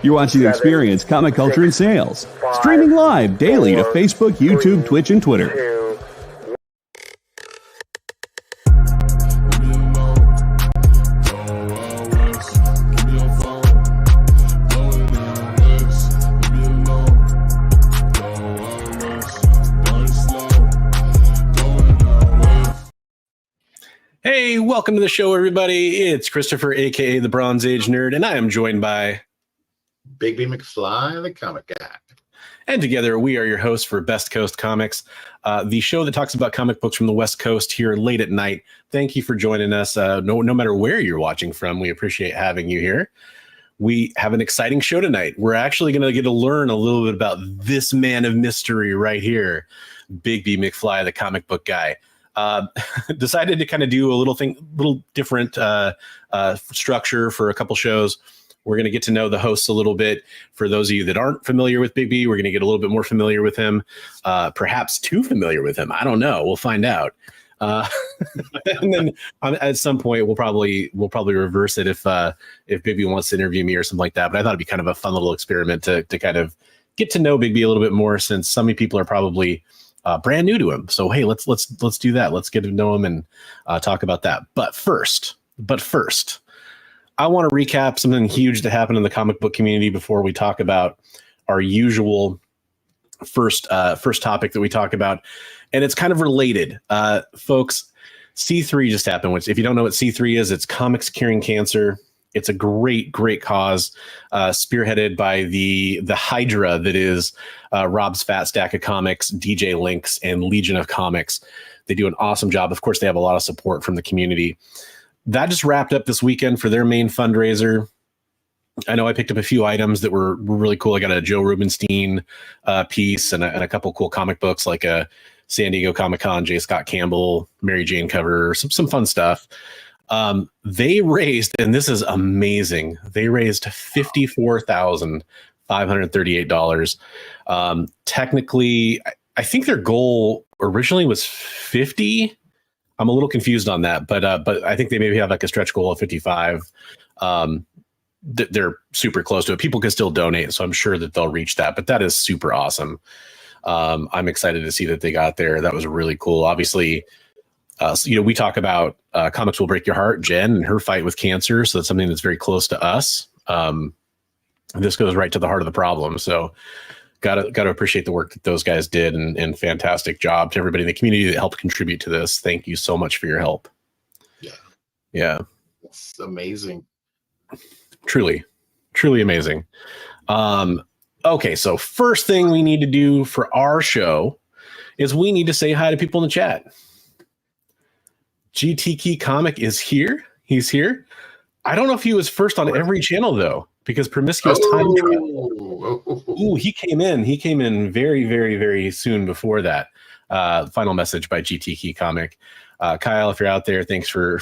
You're watching Experience Comic Culture and Sales, streaming live daily to Facebook, YouTube, Twitch, and Twitter. Hey, welcome to the show, everybody. It's Christopher, a.k.a. the Bronze Age Nerd, and I am joined by Bigby McFly, the comic guy. And together, we are your hosts for Best Coast Comics, the show that talks about comic books from the West Coast here late at night. Thank you for joining us. No matter where you're watching from, we appreciate having you here. We have an exciting show tonight. We're actually going to get to learn a little bit about this man of mystery right here, Bigby McFly, the comic book guy. Decided to kind of do a little different structure for a couple shows. We're going to get to know the hosts a little bit. For those of you that aren't familiar with Bigby, we're going to get a little bit more familiar with him, perhaps too familiar with him. I don't know. We'll find out. And then at some point, we'll probably reverse it if Bigby wants to interview me or something like that. But I thought it'd be kind of a fun little experiment to kind of get to know Bigby a little bit more, since some people are probably brand new to him. So hey, let's do that. Let's get to know him and talk about that. But first, I want to recap something huge that happened in the comic book community before we talk about our usual first topic that we talk about, and it's kind of related, folks. C3 just happened, which, if you don't know what C3 is, it's Comics Curing Cancer. It's a great cause, spearheaded by the Hydra that is Rob's Fat Stack of Comics, DJ Links, and Legion of Comics. They do an awesome job. Of course, they have a lot of support from the community. That just wrapped up this weekend for their main fundraiser. I know I picked up a few items that were really cool. I got a Joe Rubenstein piece and a couple cool comic books, like a San Diego Comic-Con J. Scott Campbell, Mary Jane cover, some fun stuff. They raised, and this is amazing, they raised $54,538. Technically, I think their goal originally was 50. I'm a little confused on that, but I think they maybe have like a stretch goal of 55. They're super close to it. People can still donate, so I'm sure that they'll reach that, but that is super awesome. I'm excited to see that they got there. That was really cool. Obviously, we talk about Comics Will Break Your Heart, Jen, and her fight with cancer. So that's something that's very close to us. This goes right to the heart of the problem. So gotta appreciate the work that those guys did, and fantastic job to everybody in the community that helped contribute to this. Thank you so much for your help. Yeah. It's amazing. Truly amazing. Okay, so first thing we need to do for our show is we need to say hi to people in the chat. GT Key Comic is here. He's here. I don't know if he was first on every channel, though, because Promiscuous Time Travel. Ooh, he came in very, very, very soon before that. Final message by GT Key Comic. Kyle, if you're out there, thanks for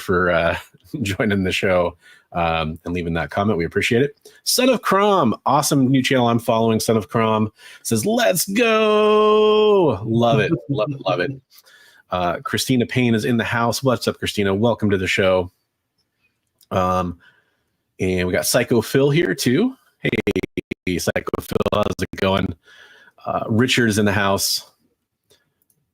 joining the show and leaving that comment. We appreciate it. Son of Crom, awesome new channel I'm following. Son of Crom says, "Let's go." Love it. Love it. Christina Payne is in the house. What's up, Christina? Welcome to the show. And we got Psycho Phil here too. Hey, Psycho Phil, how's it going? Richard is in the house.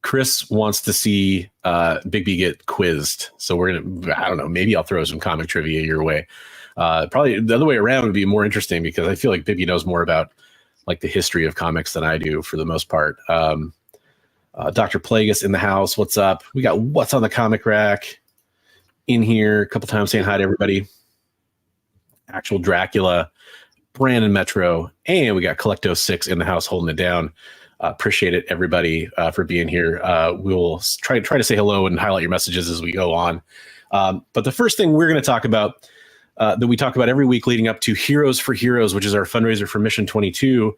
Chris wants to see Bigby get quizzed. So we're gonna, I don't know, maybe I'll throw some comic trivia your way. Probably the other way around would be more interesting, because I feel like Bigby knows more about like the history of comics than I do for the most part. Dr. Plagueis in the house. What's up? We got What's on the Comic Rack in here a couple times saying hi to everybody. Actual Dracula, Brandon Metro, and we got Collecto 6 in the house holding it down. Appreciate it, everybody, for being here. We'll try to say hello and highlight your messages as we go on. But the first thing we're going to talk about, that we talk about every week leading up to Heroes for Heroes, which is our fundraiser for Mission 22,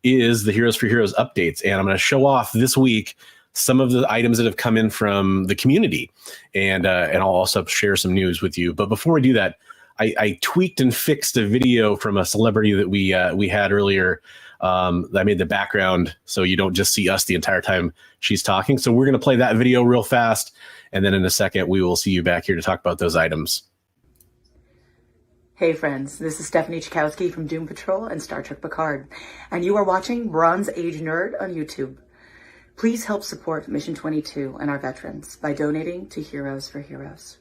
is the Heroes for Heroes updates. And I'm going to show off this week some of the items that have come in from the community, and I'll also share some news with you. But before we do that, I tweaked and fixed a video from a celebrity that we had earlier. I made the background so you don't just see us the entire time she's talking. So we're going to play that video real fast, and then in a second we will see you back here to talk about those items. Hey friends, this is Stephanie Chakowski from Doom Patrol and Star Trek Picard, and you are watching Bronze Age Nerd on YouTube. Please help support Mission 22 and our veterans by donating to Heroes for Heroes.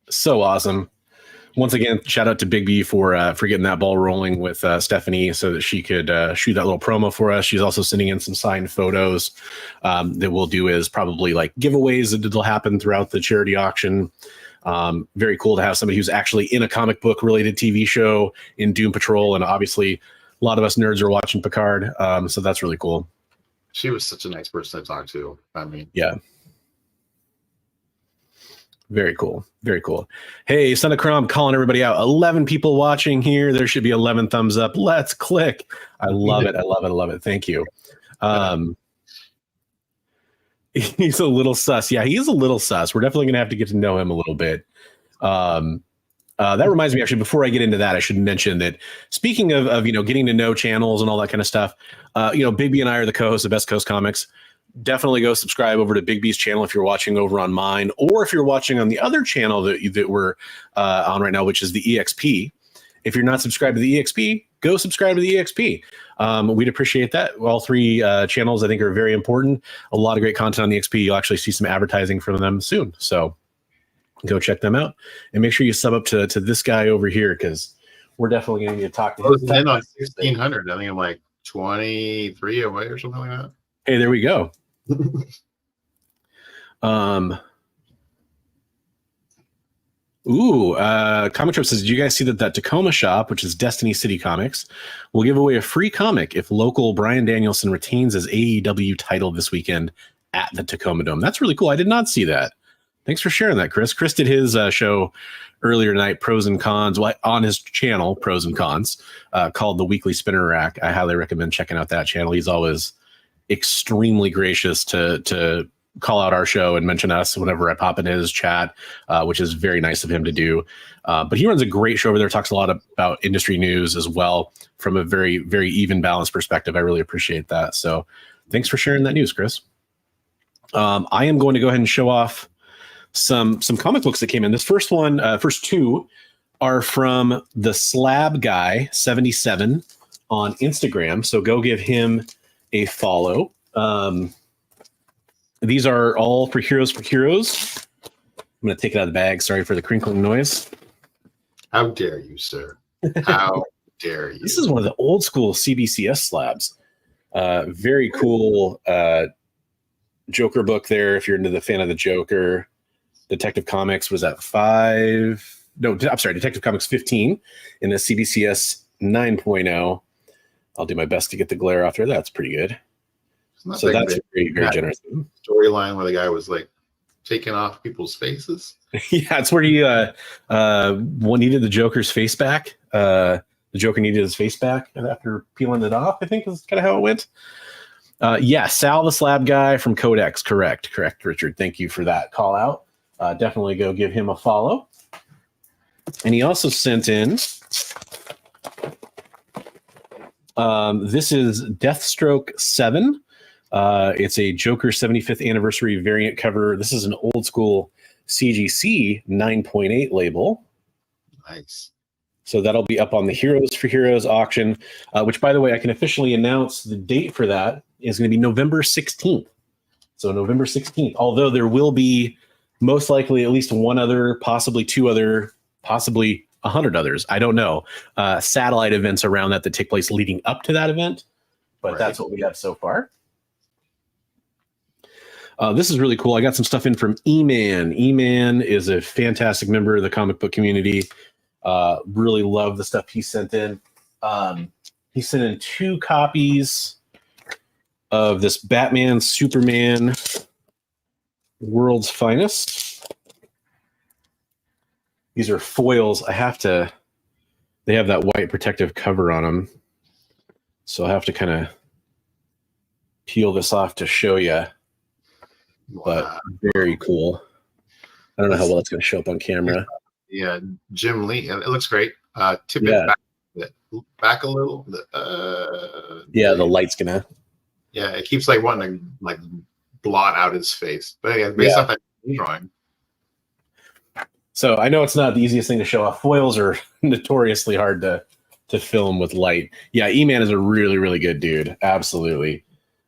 So awesome. Once again, shout out to Bigby for getting that ball rolling with Stephanie so that she could shoot that little promo for us. She's also sending in some signed photos that we'll do as probably like giveaways that'll happen throughout the charity auction. Very cool to have somebody who's actually in a comic book related TV show in Doom Patrol. And obviously a lot of us nerds are watching Picard. So that's really cool. She was such a nice person to talk to. I mean, yeah. Very cool. Very cool. Hey, Son of Crom calling everybody out. 11 people watching here. There should be 11 thumbs up. Let's click. I love it. I love it. I love it. Thank you. He's a little sus. Yeah, he's a little sus. We're definitely going to have to get to know him a little bit. That reminds me, actually, before I get into that, I should mention that speaking of getting to know channels and all that kind of stuff, Bigby and I are the co-hosts of Best Coast Comics. Definitely go subscribe over to Bigby's channel if you're watching over on mine, or if you're watching on the other channel that we're on right now, which is the EXP. If you're not subscribed to the EXP, go subscribe to the EXP. We'd appreciate that. All three channels, I think, are very important. A lot of great content on the EXP. You'll actually see some advertising from them soon. So go check them out. And make sure you sub up to this guy over here, because we're definitely going to need to talk to him. I was on 1,600. I think I'm like 23 away or something like that. Hey, there we go. Comic Trip says, did you guys see that Tacoma shop, which is Destiny City Comics, will give away a free comic if local Bryan Danielson retains his AEW title this weekend at the Tacoma Dome? That's really cool. I did not see that. Thanks for sharing that, Chris. Chris did his show earlier tonight, Pros and Cons, on his channel, Pros and Cons, called The Weekly Spinner Rack. I highly recommend checking out that channel. He's always extremely gracious to call out our show and mention us whenever I pop in his chat, which is very nice of him to do. But he runs a great show over there, talks a lot about industry news as well from a very, very even balanced perspective. I really appreciate that. So thanks for sharing that news, Chris. I am going to go ahead and show off some comic books that came in. This first one, first two are from the Slab Guy 77 on Instagram. So go give him a follow. These are all for Heroes for Heroes. I'm going to take it out of the bag. Sorry for the crinkling noise. How dare you, sir? How dare you? This is one of the old school CBCS slabs. Very cool Joker book there. If you're into the fan of the Joker, Detective Comics was at 5. No, I'm sorry, Detective Comics 15 in the CBCS 9.0. I'll do my best to get the glare off there. That's pretty good. So that's very, very generous. Storyline where the guy was like taking off people's faces. Yeah, it's where he needed the Joker's face back. The Joker needed his face back after peeling it off, I think is kind of how it went. Sal the Slab Guy from Codex. Correct, Richard. Thank you for that call out. Definitely go give him a follow. And he also sent in this is Deathstroke 7. It's a Joker 75th anniversary variant cover. This is an old school CGC 9.8 label. Nice. So that'll be up on the Heroes for Heroes auction, which, by the way, I can officially announce the date for that is going to be November 16th. So November 16th, although there will be most likely at least one other, possibly two other, possibly 100 others. I don't know. Satellite events around that take place leading up to that event, but right. That's what we have so far. This is really cool. I got some stuff in from E-Man. E-Man is a fantastic member of the comic book community. Really love the stuff he sent in. He sent in 2 copies of this Batman Superman World's Finest. These are foils. They have that white protective cover on them. So I'll have to kind of peel this off to show you. But very cool. I don't know how well it's going to show up on camera. Yeah, Jim Lee. It looks great. Tip it back a little. The light's gonna. Yeah, it keeps like wanting to like blot out his face. But yeah, based off that drawing. So I know it's not the easiest thing to show off. Foils are notoriously hard to film with light. Yeah, E-Man is a really, really good dude. Absolutely.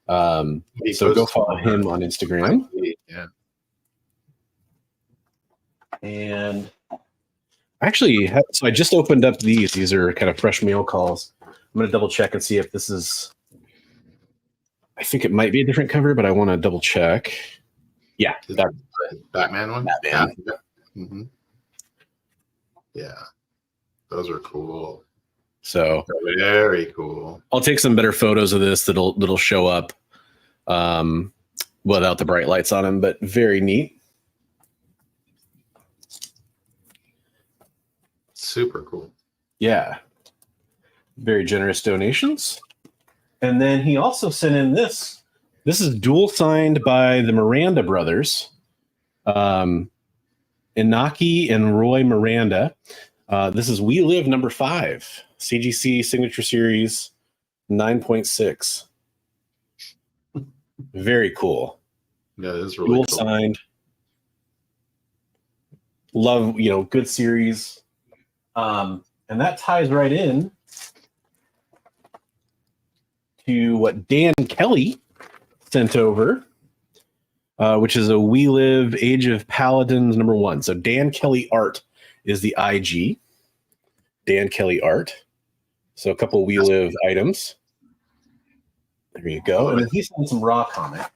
So go follow him on Instagram. Yeah. And actually, so I just opened up these. These are kind of fresh mail calls. I'm going to double check and see if this is. I think it might be a different cover, but I want to double check. Yeah, that Batman one. Batman. Yeah. Mm-hmm. Yeah, those are cool. So very cool. I'll take some better photos of this that'll show up without the bright lights on them, but very neat. Super cool. Yeah. Very generous donations. And then he also sent in this. This is dual signed by the Miranda brothers, Inaki and Roy Miranda. This is We Live number 5, CGC Signature Series 9.6. Very cool. Yeah, it is really dual cool. Signed. Love, good series. And that ties right in to what Dan Kelly sent over, which is a We Live Age of Paladins number 1. So Dan Kelly Art is the IG. Dan Kelly Art. So a couple We Live items. There you go. And then he sent some raw comic,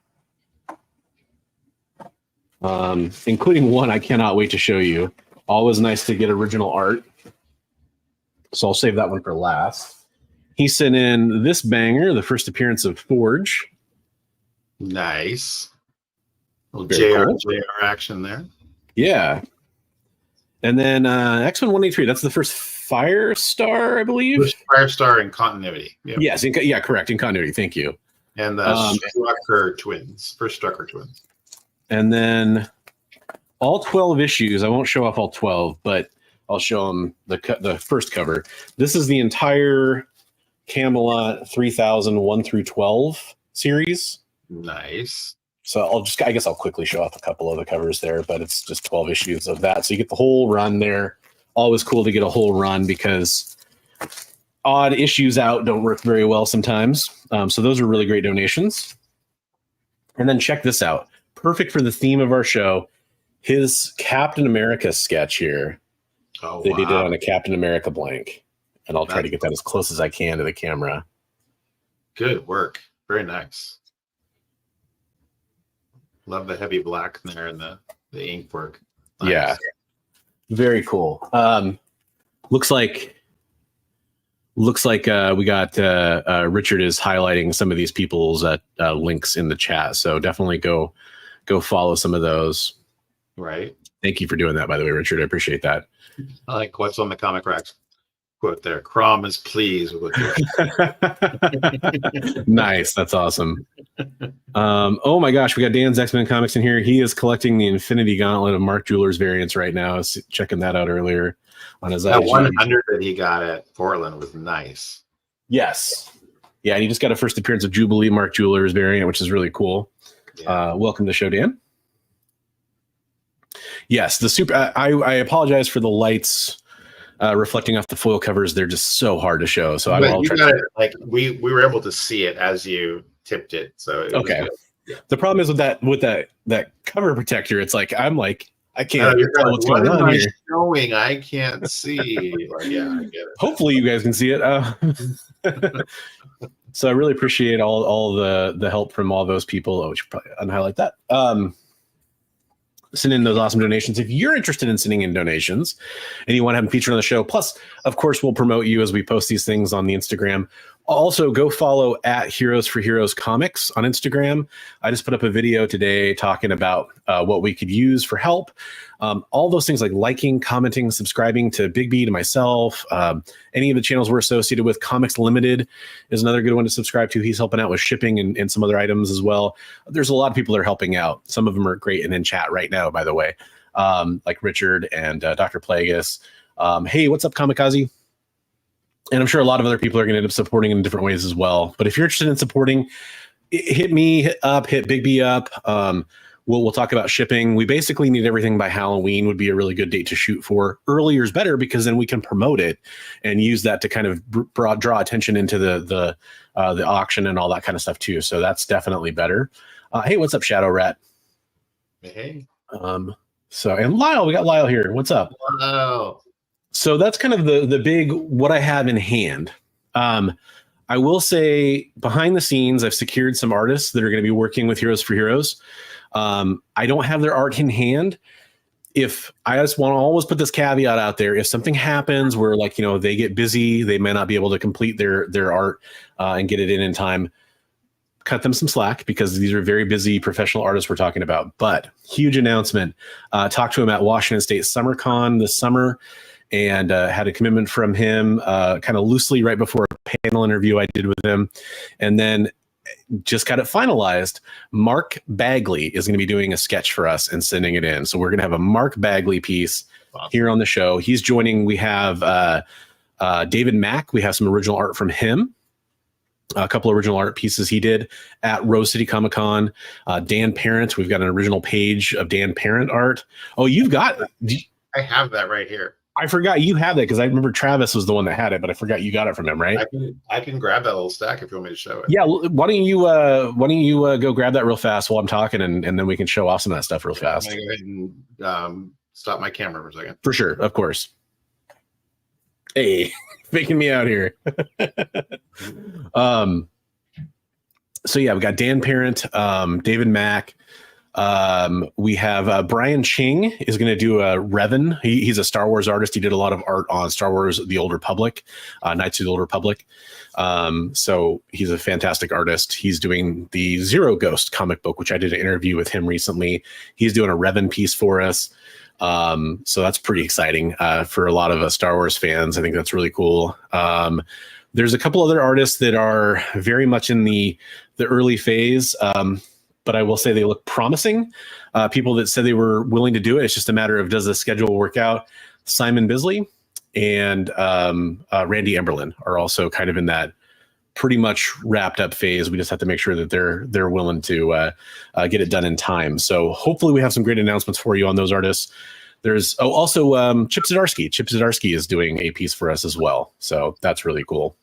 including one I cannot wait to show you. Always nice to get original art. So I'll save that one for last. He sent in this banger, the first appearance of Forge. Nice. Little Very JR, cool. JR action there. Yeah. And then X-Men 183, that's the first Firestar, I believe. First Firestar in continuity. Yep. Yes, correct, in continuity. Thank you. And the Strucker twins. First Strucker twins. And then all 12 issues. I won't show off all 12, but I'll show them the first cover. This is the entire Camelot 3000 1 through 12 series. Nice. So I guess I'll quickly show off a couple of the covers there, but it's just 12 issues of that. So you get the whole run there. Always cool to get a whole run because odd issues out don't work very well sometimes. So those are really great donations. And then check this out. Perfect for the theme of our show. His Captain America sketch here. Oh, that wow. he did on a Captain America blank. And I'll try to get that as close as I can to the camera. Good work. Very nice. Love the heavy black in there and the ink work. Nice. Yeah. Very cool. Looks like we got Richard is highlighting some of these people's links in the chat. So definitely go follow some of those. Right. Thank you for doing that, by the way, Richard. I appreciate that. I like what's on the comic racks quote there. Crom is pleased with what Nice. That's awesome. Oh my gosh, we got Dan's X-Men Comics in here. He is collecting the Infinity Gauntlet of Mark Jeweller's variants right now. I was checking that out earlier on his that IG. 100 that he got at Portland was nice. Yes. Yeah, and he just got a first appearance of Jubilee Mark Jeweller's variant, which is really cool. Yeah. Welcome to the show, Dan. Yes, the super. I apologize for the lights reflecting off the foil covers. They're just so hard to show. So I'll try. Like we were able to see it as you tipped it. So it okay. was good. The problem is with that cover protector. It's like I can't You're tell like, what's what going am on I here. showing? I can't see. Like, yeah, I get it. Hopefully you guys can see it. So I really appreciate all the help from all those people. We should probably unhighlight that. Send in those awesome donations. If you're interested in sending in donations and you want to have them featured on the show, plus, of course, we'll promote you as we post these things on the Instagram. Also, go follow at Heroes for Heroes Comics on Instagram. I just put up a video today talking about what we could use for help. All those things like liking, commenting, subscribing to Bigby, to myself, any of the channels we're associated with. Comics Limited is another good one to subscribe to. He's helping out with shipping and some other items as well. There's a lot of people that are helping out. Some of them are great and in chat right now, by the way, like Richard and Dr. Plagueis. Hey, what's up, Kamikaze? And I'm sure a lot of other people are going to end up supporting in different ways as well. But if you're interested in supporting, hit me up, hit Bigby up. We'll talk about shipping. We basically need everything by Halloween would be a really good date to shoot for. Earlier is better because then we can promote it and use that to kind of draw attention into the auction and all that kind of stuff too. So that's definitely better. Hey, what's up, Shadow Rat? Hey. And Lyle, we got Lyle here. What's up? Wow. So that's kind of the big what I have in hand. I will say behind the scenes, I've secured some artists that are going to be working with Heroes for Heroes. I don't have their art in hand. If I just want to always put this caveat out there, if something happens where they get busy, they may not be able to complete their art and get it in time, cut them some slack because these are very busy professional artists we're talking about. But huge announcement. Talked to him at Washington State SummerCon this summer and had a commitment from him kind of loosely right before a panel interview I did with him. And then just got it finalized. Mark Bagley is going to be doing a sketch for us and sending it in. So we're going to have a Mark Bagley piece here on the show. He's joining. We have David Mack. We have some original art from him. A couple of original art pieces he did at Rose City Comic Con. Dan Parent. We've got an original page of Dan Parent art. Oh, you've got. I have that right here. I forgot you have that because I remember Travis was the one that had it, but I forgot you got it from him, right? I can grab that little stack if you want me to show it. Yeah, why don't you go grab that real fast while I'm talking, and then we can show off some of that stuff real fast. I'm gonna go ahead and stop my camera for a second. For sure, of course. Hey, faking me out here. So yeah, we got Dan Parent, David Mack. We have Brian Ching is going to do a Revan. He's a Star Wars artist. He did a lot of art on Star Wars: The Old Republic, Knights of the Old Republic. So he's a fantastic artist. He's doing the Zero Ghost comic book, which I did an interview with him recently. He's doing a Revan piece for us. So that's pretty exciting for a lot of Star Wars fans. I think that's really cool. There's a couple other artists that are very much in the early phase. But I will say they look promising. People that said they were willing to do it. It's just a matter of does the schedule work out. Simon Bisley and Randy Emberlin are also kind of in that pretty much wrapped up phase. We just have to make sure that they're willing to get it done in time. So hopefully we have some great announcements for you on those artists. There's also Chip Zdarsky. Chip Zdarsky is doing a piece for us as well. So that's really cool.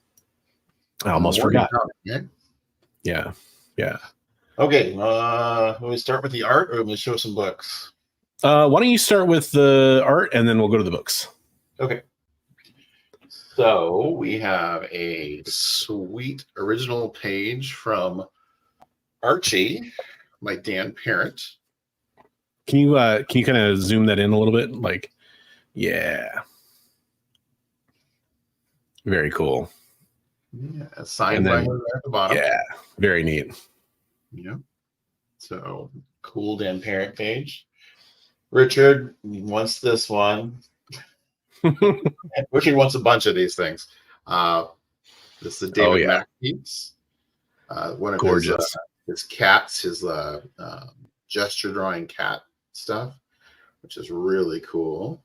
I almost forgot. Yeah. Okay, let me start with the art, or let me show some books. Why don't you start with the art, and then we'll go to the books. Okay. So we have a sweet original page from Archie by Dan Parent. Can you kind of zoom that in a little bit? Yeah. Very cool. Yeah, signed by her at the bottom. Yeah, very neat. Yeah. So cool Dan Parent page. Richard wants this one. Richard wants a bunch of these things. This is the David Mack piece. One of gorgeous. His cats, his gesture drawing cat stuff, which is really cool.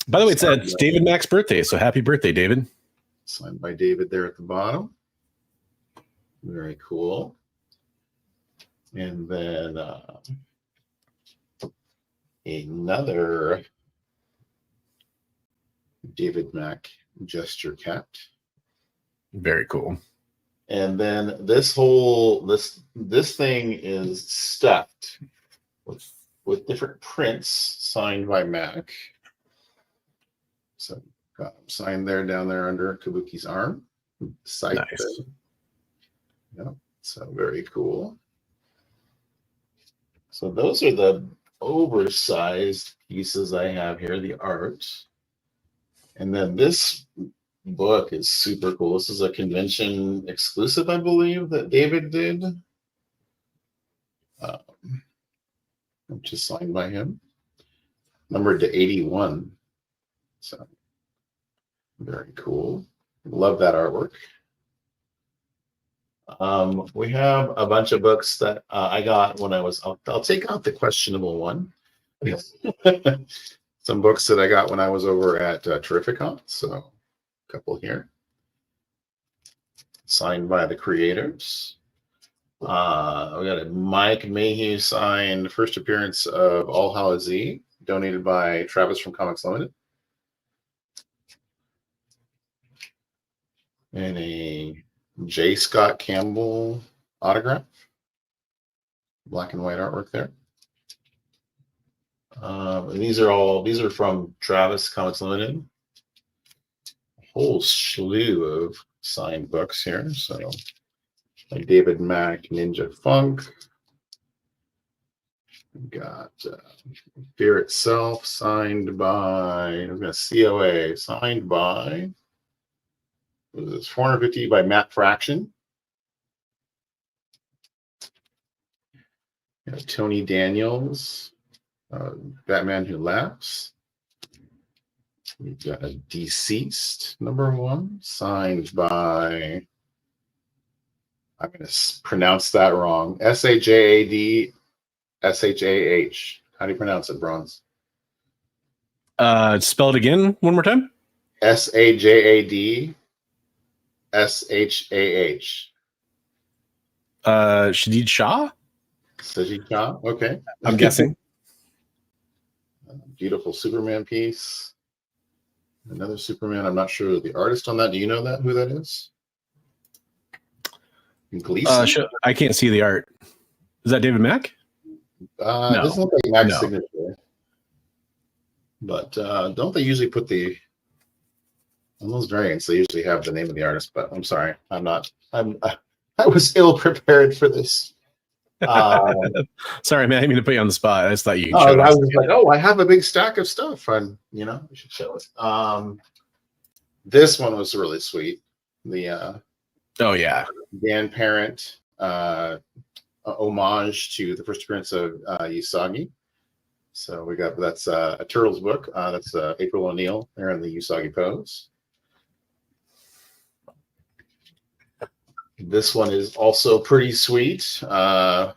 By the way, it's David Mack's birthday, so happy birthday, David. Signed by David there at the bottom. Very cool. And then another David Mack gesture cat. Very cool. And then this whole this thing is stuffed with different prints signed by Mack. So got them signed down there under Kabuki's arm. Nice. Yeah, so very cool. So those are the oversized pieces I have here, the art. And then this book is super cool. This is a convention exclusive, I believe, that David did. Which is signed by him. Numbered to 81. So very cool. Love that artwork. We have a bunch of books that I got when I was, I'll take out the questionable one. Some books that I got when I was over at Terrificon. So a couple here. Signed by the creators. We got a Mike Mayhew signed first appearance of All Hallows Eve, donated by Travis from Comics Limited. And a J. Scott Campbell autograph. Black and white artwork there. These are from Travis Comics Limited. A whole slew of signed books here. So like David Mack, Ninja Funk. We've got Fear Itself, signed by, we've got COA, signed by, what is this, 450 by Matt Fraction. Tony Daniels, Batman Who Laughs. We've got a Deceased #1, signed by, I'm going to pronounce that wrong, SAJAD SHAH. How do you pronounce it, Bronze? Spell it again one more time. SAJAD SHAH. Shadid Shah? Sajid Shah, okay. I'm guessing. Beautiful Superman piece. Another Superman. I'm not sure the artist on that. Do you know that? Who that is? Gleason? I can't see the art. Is that David Mack? No. It doesn't look like Mack's signature. But don't they usually put on those variants, they usually have the name of the artist, but I'm sorry. I was ill prepared for this. Sorry, man. I didn't mean to put you on the spot. I just thought you could show I was like, I have a big stack of stuff, and we should show it. This one was really sweet. The Dan Parent homage to the first appearance of Usagi. So we got that's a Turtles book. That's April O'Neil there in the Usagi pose. This one is also pretty sweet. Dark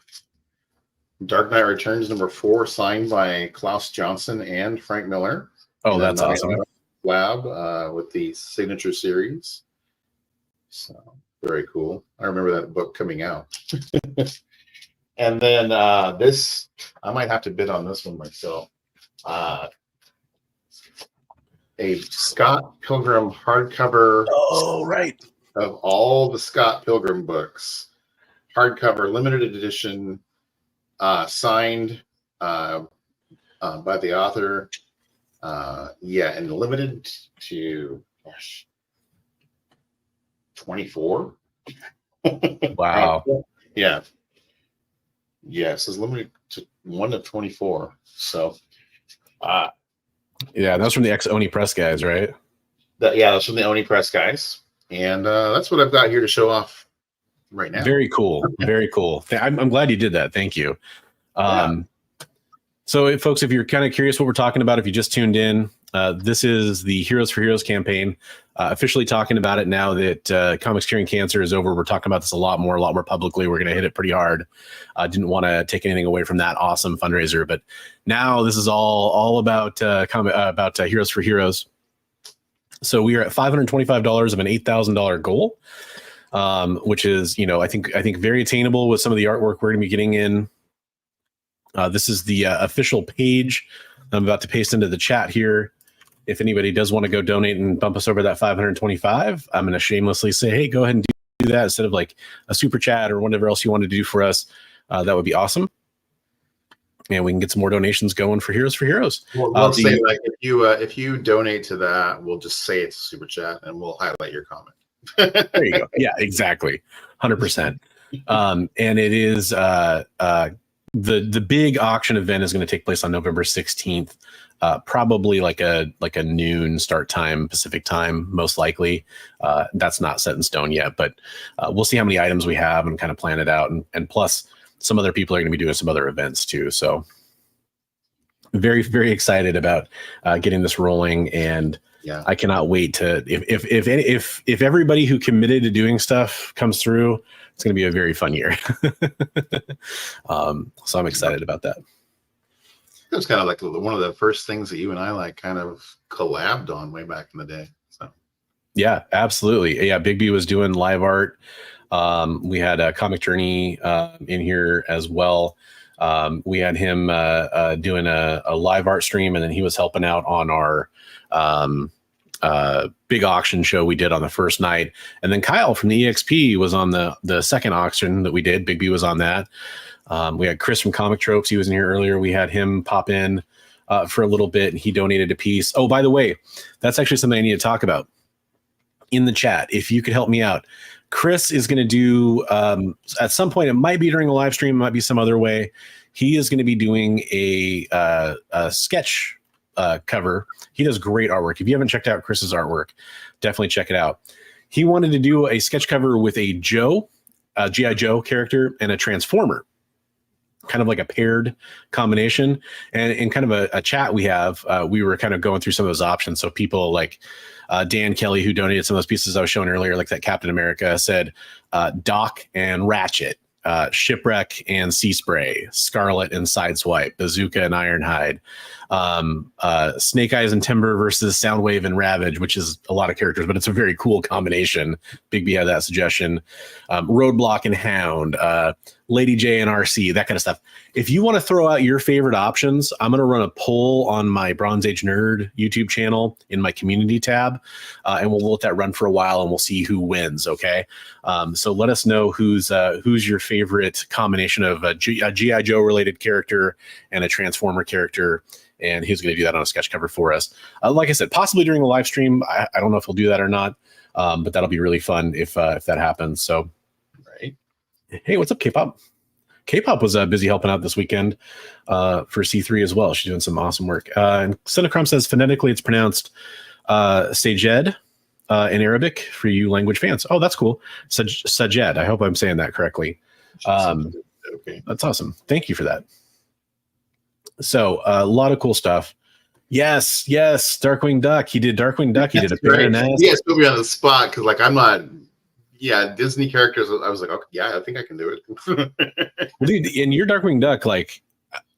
Knight Returns #4, signed by Klaus Johnson and Frank Miller. Oh, that's awesome. Lab with the signature series. So very cool. I remember that book coming out. And then this, I might have to bid on this one myself. A Scott Pilgrim hardcover. Oh, right. Of all the Scott Pilgrim books, hardcover, limited edition, signed by the author. And limited to 24. Wow. Yeah. Yeah, it says limited to 1 of 24. So, that's from the ex-Oni Press guys, right? That's from the Oni Press guys. And that's what I've got here to show off right now. Very cool. Very cool. I'm glad you did that. Thank you. So, folks, if you're kind of curious what we're talking about, if you just tuned in, this is the Heroes for Heroes campaign. Officially talking about it now that Comics Curing Cancer is over. We're talking about this a lot more publicly. We're going to hit it pretty hard. Didn't want to take anything away from that awesome fundraiser, but now this is all about Heroes for Heroes. So we are at $525 of an $8,000 goal, which is, I think very attainable with some of the artwork we're going to be getting in. This is the official page I'm about to paste into the chat here. If anybody does want to go donate and bump us over that 525, I'm going to shamelessly say, hey, go ahead and do that instead of like a super chat or whatever else you want to do for us. That would be awesome. And we can get some more donations going for Heroes for Heroes. We'll say, like, if you donate to that, we'll just say it's a super chat and we'll highlight your comment. There you go. Yeah, exactly. 100%. And it is the big auction event is going to take place on November 16th. Probably like a noon start time, Pacific time, most likely. That's not set in stone yet, but we'll see how many items we have and kind of plan it out. And plus, some other people are going to be doing some other events too. So very, very excited about getting this rolling. And I cannot wait to, if everybody who committed to doing stuff comes through, it's going to be a very fun year. So I'm excited about that. It was kind of like one of the first things that you and I kind of collabed on way back in the day. So yeah, absolutely. Yeah, Bigby was doing live art We had a Comic Journey in here as well. We had him doing a live art stream, and then he was helping out on our big auction show we did on the first night. And then Kyle from the EXP was on the second auction that we did. Bigby was on that. We had Chris from Comic Tropes. He was in here earlier. We had him pop in for a little bit, and he donated a piece. Oh, by the way, that's actually something I need to talk about in the chat. If you could help me out, Chris is going to do at some point, it might be during a live stream, it might be some other way. He is going to be doing a sketch cover. He does great artwork. If you haven't checked out Chris's artwork, definitely check it out. He wanted to do a sketch cover with a G.I. Joe character and a Transformer, kind of like a paired combination. And in kind of a chat we have, we were kind of going through some of those options. So people like Dan Kelly, who donated some of those pieces I was showing earlier, like that Captain America, said Doc and Ratchet, Shipwreck and Sea Spray, Scarlet and Sideswipe, Bazooka and Ironhide, Snake Eyes and Timber versus Soundwave and Ravage, which is a lot of characters, but it's a very cool combination. Bigby had that suggestion. Roadblock and Hound, Lady J and RC, that kind of stuff. If you want to throw out your favorite options, I'm going to run a poll on my Bronze Age Nerd YouTube channel in my community tab, and we'll let that run for a while, and we'll see who wins. Okay, so let us know who's your favorite combination of a G.I. Joe related character and a Transformer character, and he's going to do that on a sketch cover for us. Like I said, possibly during the live stream. I don't know if he'll do that or not, but that'll be really fun if that happens. So, Right. Hey, what's up, K-Pop? K-Pop was busy helping out this weekend for C3 as well. She's doing some awesome work. And Cinecrom says phonetically it's pronounced Sajed in Arabic for you language fans. Oh, that's cool. Sajed. I hope I'm saying that correctly. Okay. That's awesome. Thank you for that. So a lot of cool stuff. Yes. Darkwing Duck. He did Darkwing Duck. He did a Right. Yes, put me on the spot because, like, I'm not. Yeah, Disney characters. I was like, okay, yeah, I think I can do it. Dude, in your Darkwing Duck, like,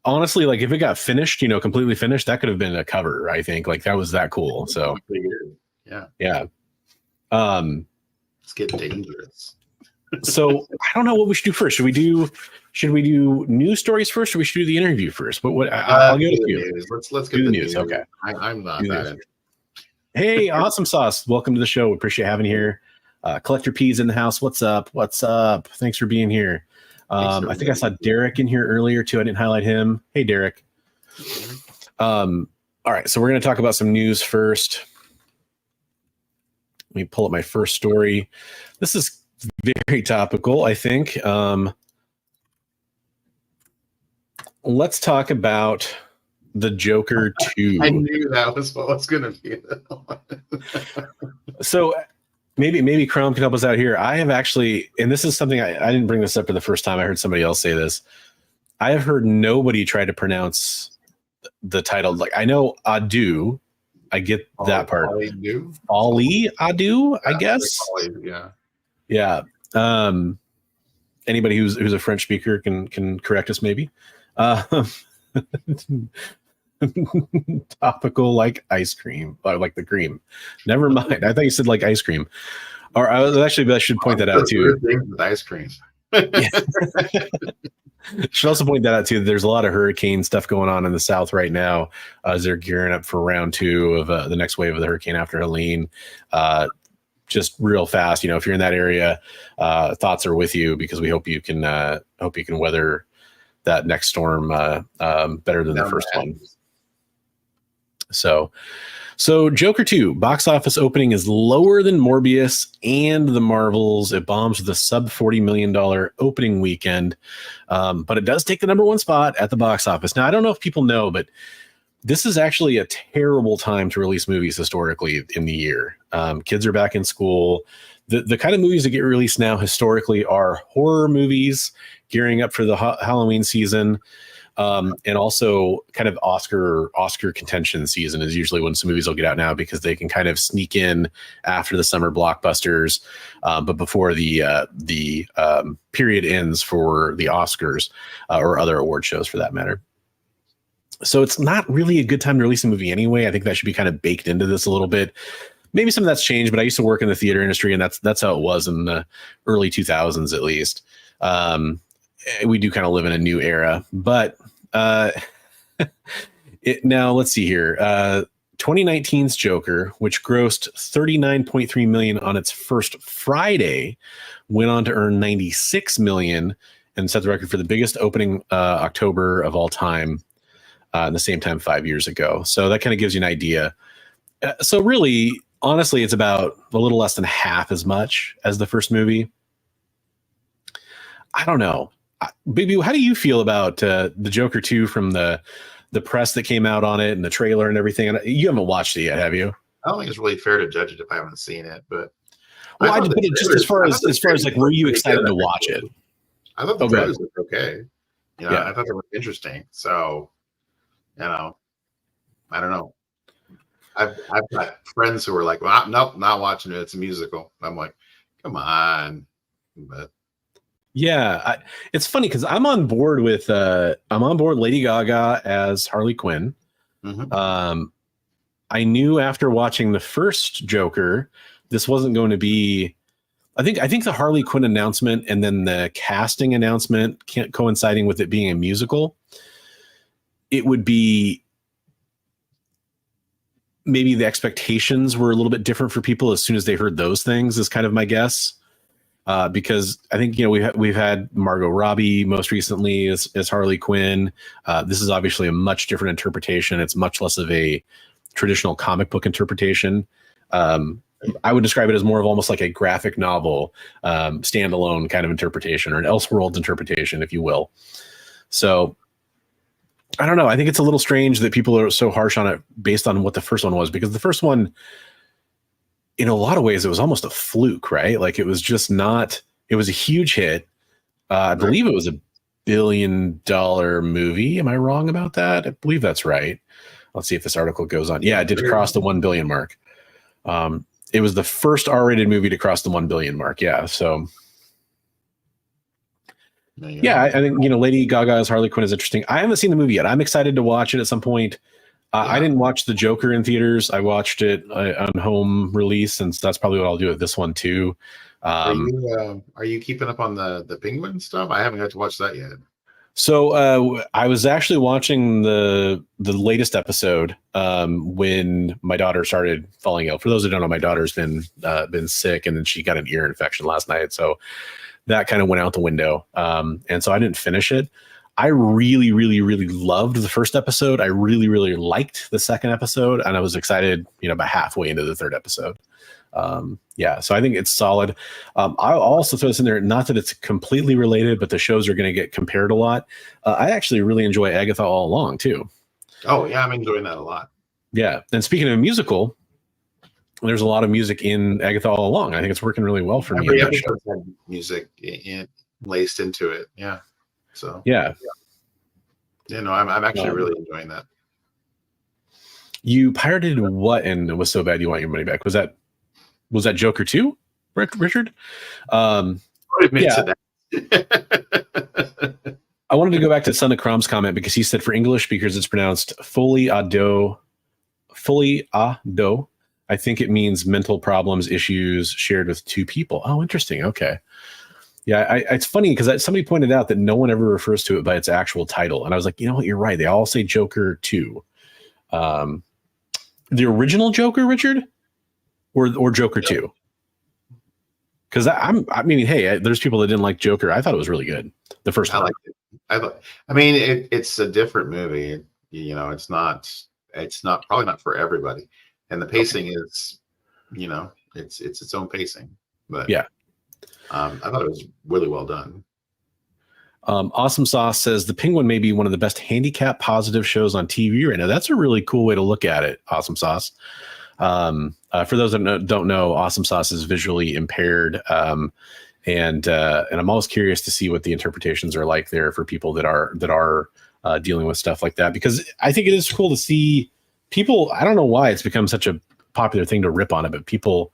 honestly, like, if it got finished, completely finished, that could have been a cover. I think, like, that was that cool. So, yeah. Let's get dangerous. So I don't know what we should do first. Should we do news stories first, or we should do the interview first? What I'll go with you. Let's get do the news. news. Okay. I'm not that interested. Hey, Awesome Sauce. Welcome to the show. We appreciate having you here. Collector P's in the house. What's up? Thanks for being here. I think I saw Derek in here earlier too. I didn't highlight him. Hey, Derek. All right. So we're going to talk about some news first. Let me pull up my first story. This is very topical, I think. Let's talk about the Joker 2. I knew that was what was going to be. So maybe Chrome can help us out here. I have actually, and this is something I didn't bring this up for the first time. I heard somebody else say this. I have heard nobody try to pronounce the title. Like, I know Adu. I get that part. Ali Adu, I guess. Yeah. Anybody who's a French speaker can correct us, maybe. Topical like ice cream, like the cream. Never mind. I thought you said like ice cream. Or I should point that out too. With ice cream. Should also point that out too. There's a lot of hurricane stuff going on in the South right now as they're gearing up for round 2 of the next wave of the hurricane after Helene. Just real fast, if you're in that area, thoughts are with you because we hope you can weather that next storm better than the first one. So Joker 2 box office opening is lower than Morbius and the Marvels. It bombs with a sub $40 million opening weekend, but it does take the number 1 spot at the box office. Now, I don't know if people know, but this is actually a terrible time to release movies historically in the year. Kids are back in school. The kind of movies that get released now historically are horror movies gearing up for the Halloween season. And also kind of Oscar contention season is usually when some movies will get out now because they can kind of sneak in after the summer blockbusters, but before the period ends for the Oscars or other award shows for that matter. So it's not really a good time to release a movie anyway. I think that should be kind of baked into this a little bit. Maybe some of that's changed, but I used to work in the theater industry, and that's how it was in the early 2000s, at least. We do kind of live in a new era, but now let's see here. 2019's Joker, which grossed $39.3 million on its first Friday, went on to earn $96 million and set the record for the biggest opening October of all time. In the same time 5 years ago. So that kind of gives you an idea. So really, honestly, it's about a little less than half as much as the first movie. I don't know. Bigby, how do you feel about the Joker 2 from the press that came out on it and the trailer and everything? And you haven't watched it yet, have you? I don't think it's really fair to judge it if I haven't seen it, but well, just as far as like, were you excited to watch it? I thought the trailers looked okay. You know, yeah. I thought they were interesting. So, you know, I don't know. I've got friends who are like, well, nope, not watching it. It's a musical. I'm like, come on. But yeah, it's funny because I'm on board Lady Gaga as Harley Quinn. mm-hmm. I knew after watching the first Joker, this wasn't going to be. I think the Harley Quinn announcement and then the casting announcement coinciding with it being a musical, it would be maybe the expectations were a little bit different for people as soon as they heard those things, is kind of my guess. Because I think, you know, we've had Margot Robbie most recently as Harley Quinn. This is obviously a much different interpretation. It's much less of a traditional comic book interpretation. I would describe it as more of almost like a graphic novel, standalone kind of interpretation, or an Elseworlds interpretation, if you will. So I don't know. I think it's a little strange that people are so harsh on it based on what the first one was, because the first one, in a lot of ways, it was almost a fluke, right? Like it was just not, it was a huge hit. I believe it was $1 billion movie. Am I wrong about that? I believe that's right. Let's see if this article goes on. Yeah, it did cross the 1 billion mark. It was the first R-rated movie to cross the 1 billion mark. Yeah. So yeah, I think, you know, Lady Gaga as Harley Quinn is interesting. I haven't seen the movie yet. I'm excited to watch it at some point. I didn't watch the Joker in theaters. I watched it on home release, and that's probably what I'll do with this one too. Are you keeping up on the Penguin stuff? I haven't got to watch that yet. So I was actually watching the latest episode when my daughter started falling ill. For those who don't know, my daughter's been sick, and then she got an ear infection last night. So that kind of went out the window. And so I didn't finish it. I really, really, really loved the first episode. I really, really liked the second episode, and I was excited, you know, about halfway into the third episode. Yeah, so I think it's solid. I'll also throw this in there, not that it's completely related, but the shows are going to get compared a lot. I actually really enjoy Agatha All Along too. Oh yeah, I'm enjoying that a lot. Yeah, and speaking of a musical, there's a lot of music in Agatha All Along. I think it's working really well for me. Every episode had music laced into it. Yeah. So yeah. No, I'm actually really enjoying that. You pirated what and it was so bad you want your money back? Was that Joker 2, Richard? Yeah. I wanted to go back to Son of Crom's comment because he said for English speakers it's pronounced fully ado. I think it means mental problems, issues shared with two people. Oh, interesting. Okay. Yeah, it's funny because somebody pointed out that no one ever refers to it by its actual title. And I was like, you know what? You're right. They all say Joker 2. The original Joker, Richard? Or Joker 2? Because I mean, hey, there's people that didn't like Joker. I thought it was really good. The first one. I liked it. I mean, it's a different movie. You know, it's probably not for everybody. And the pacing is, you know, it's its own pacing. But yeah. I thought it was really well done. Awesome Sauce says the Penguin may be one of the best handicap positive shows on TV right now. That's a really cool way to look at it. Awesome Sauce. For those that don't know, Awesome Sauce is visually impaired. And I'm always curious to see what the interpretations are like there for people that are dealing with stuff like that, because I think it is cool to see people. I don't know why it's become such a popular thing to rip on it, but people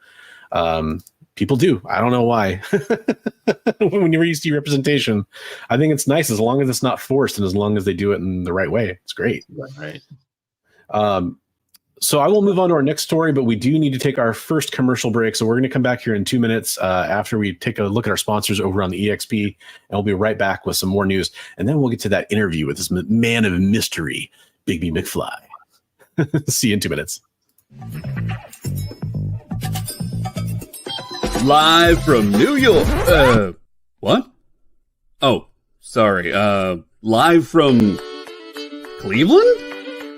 do. I don't know why. Whenever you see representation, I think it's nice as long as it's not forced and as long as they do it in the right way. It's great. Right. So I will move on to our next story, but we do need to take our first commercial break. So we're going to come back here in 2 minutes after we take a look at our sponsors over on the EXP, and we'll be right back with some more news. And then we'll get to that interview with this man of mystery, Bigby McFly. See you in 2 minutes. Live from New York. What? Oh, sorry. Live from Cleveland?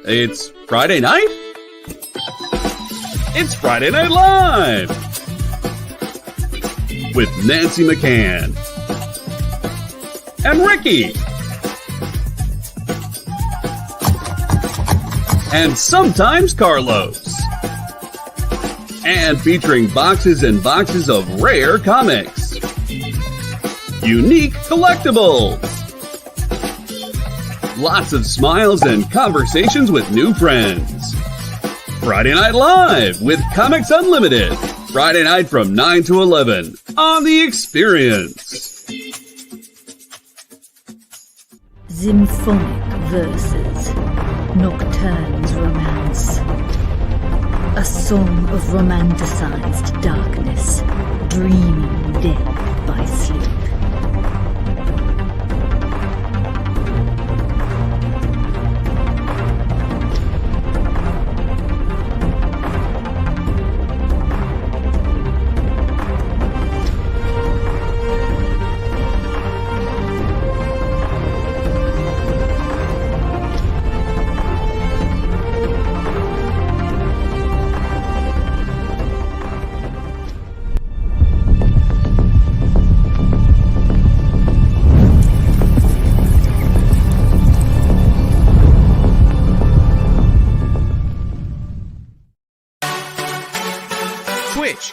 It's Friday night? It's Friday Night Live! With Nancy McCann. And Ricky. And sometimes Carlos. And featuring boxes and boxes of rare comics. Unique collectibles. Lots of smiles and conversations with new friends. Friday Night Live with Comics Unlimited. Friday night from 9 to 11 on The Experience. Symphonic verses, Nocturne's romance. A song of romanticized darkness, dreaming dead by sleep.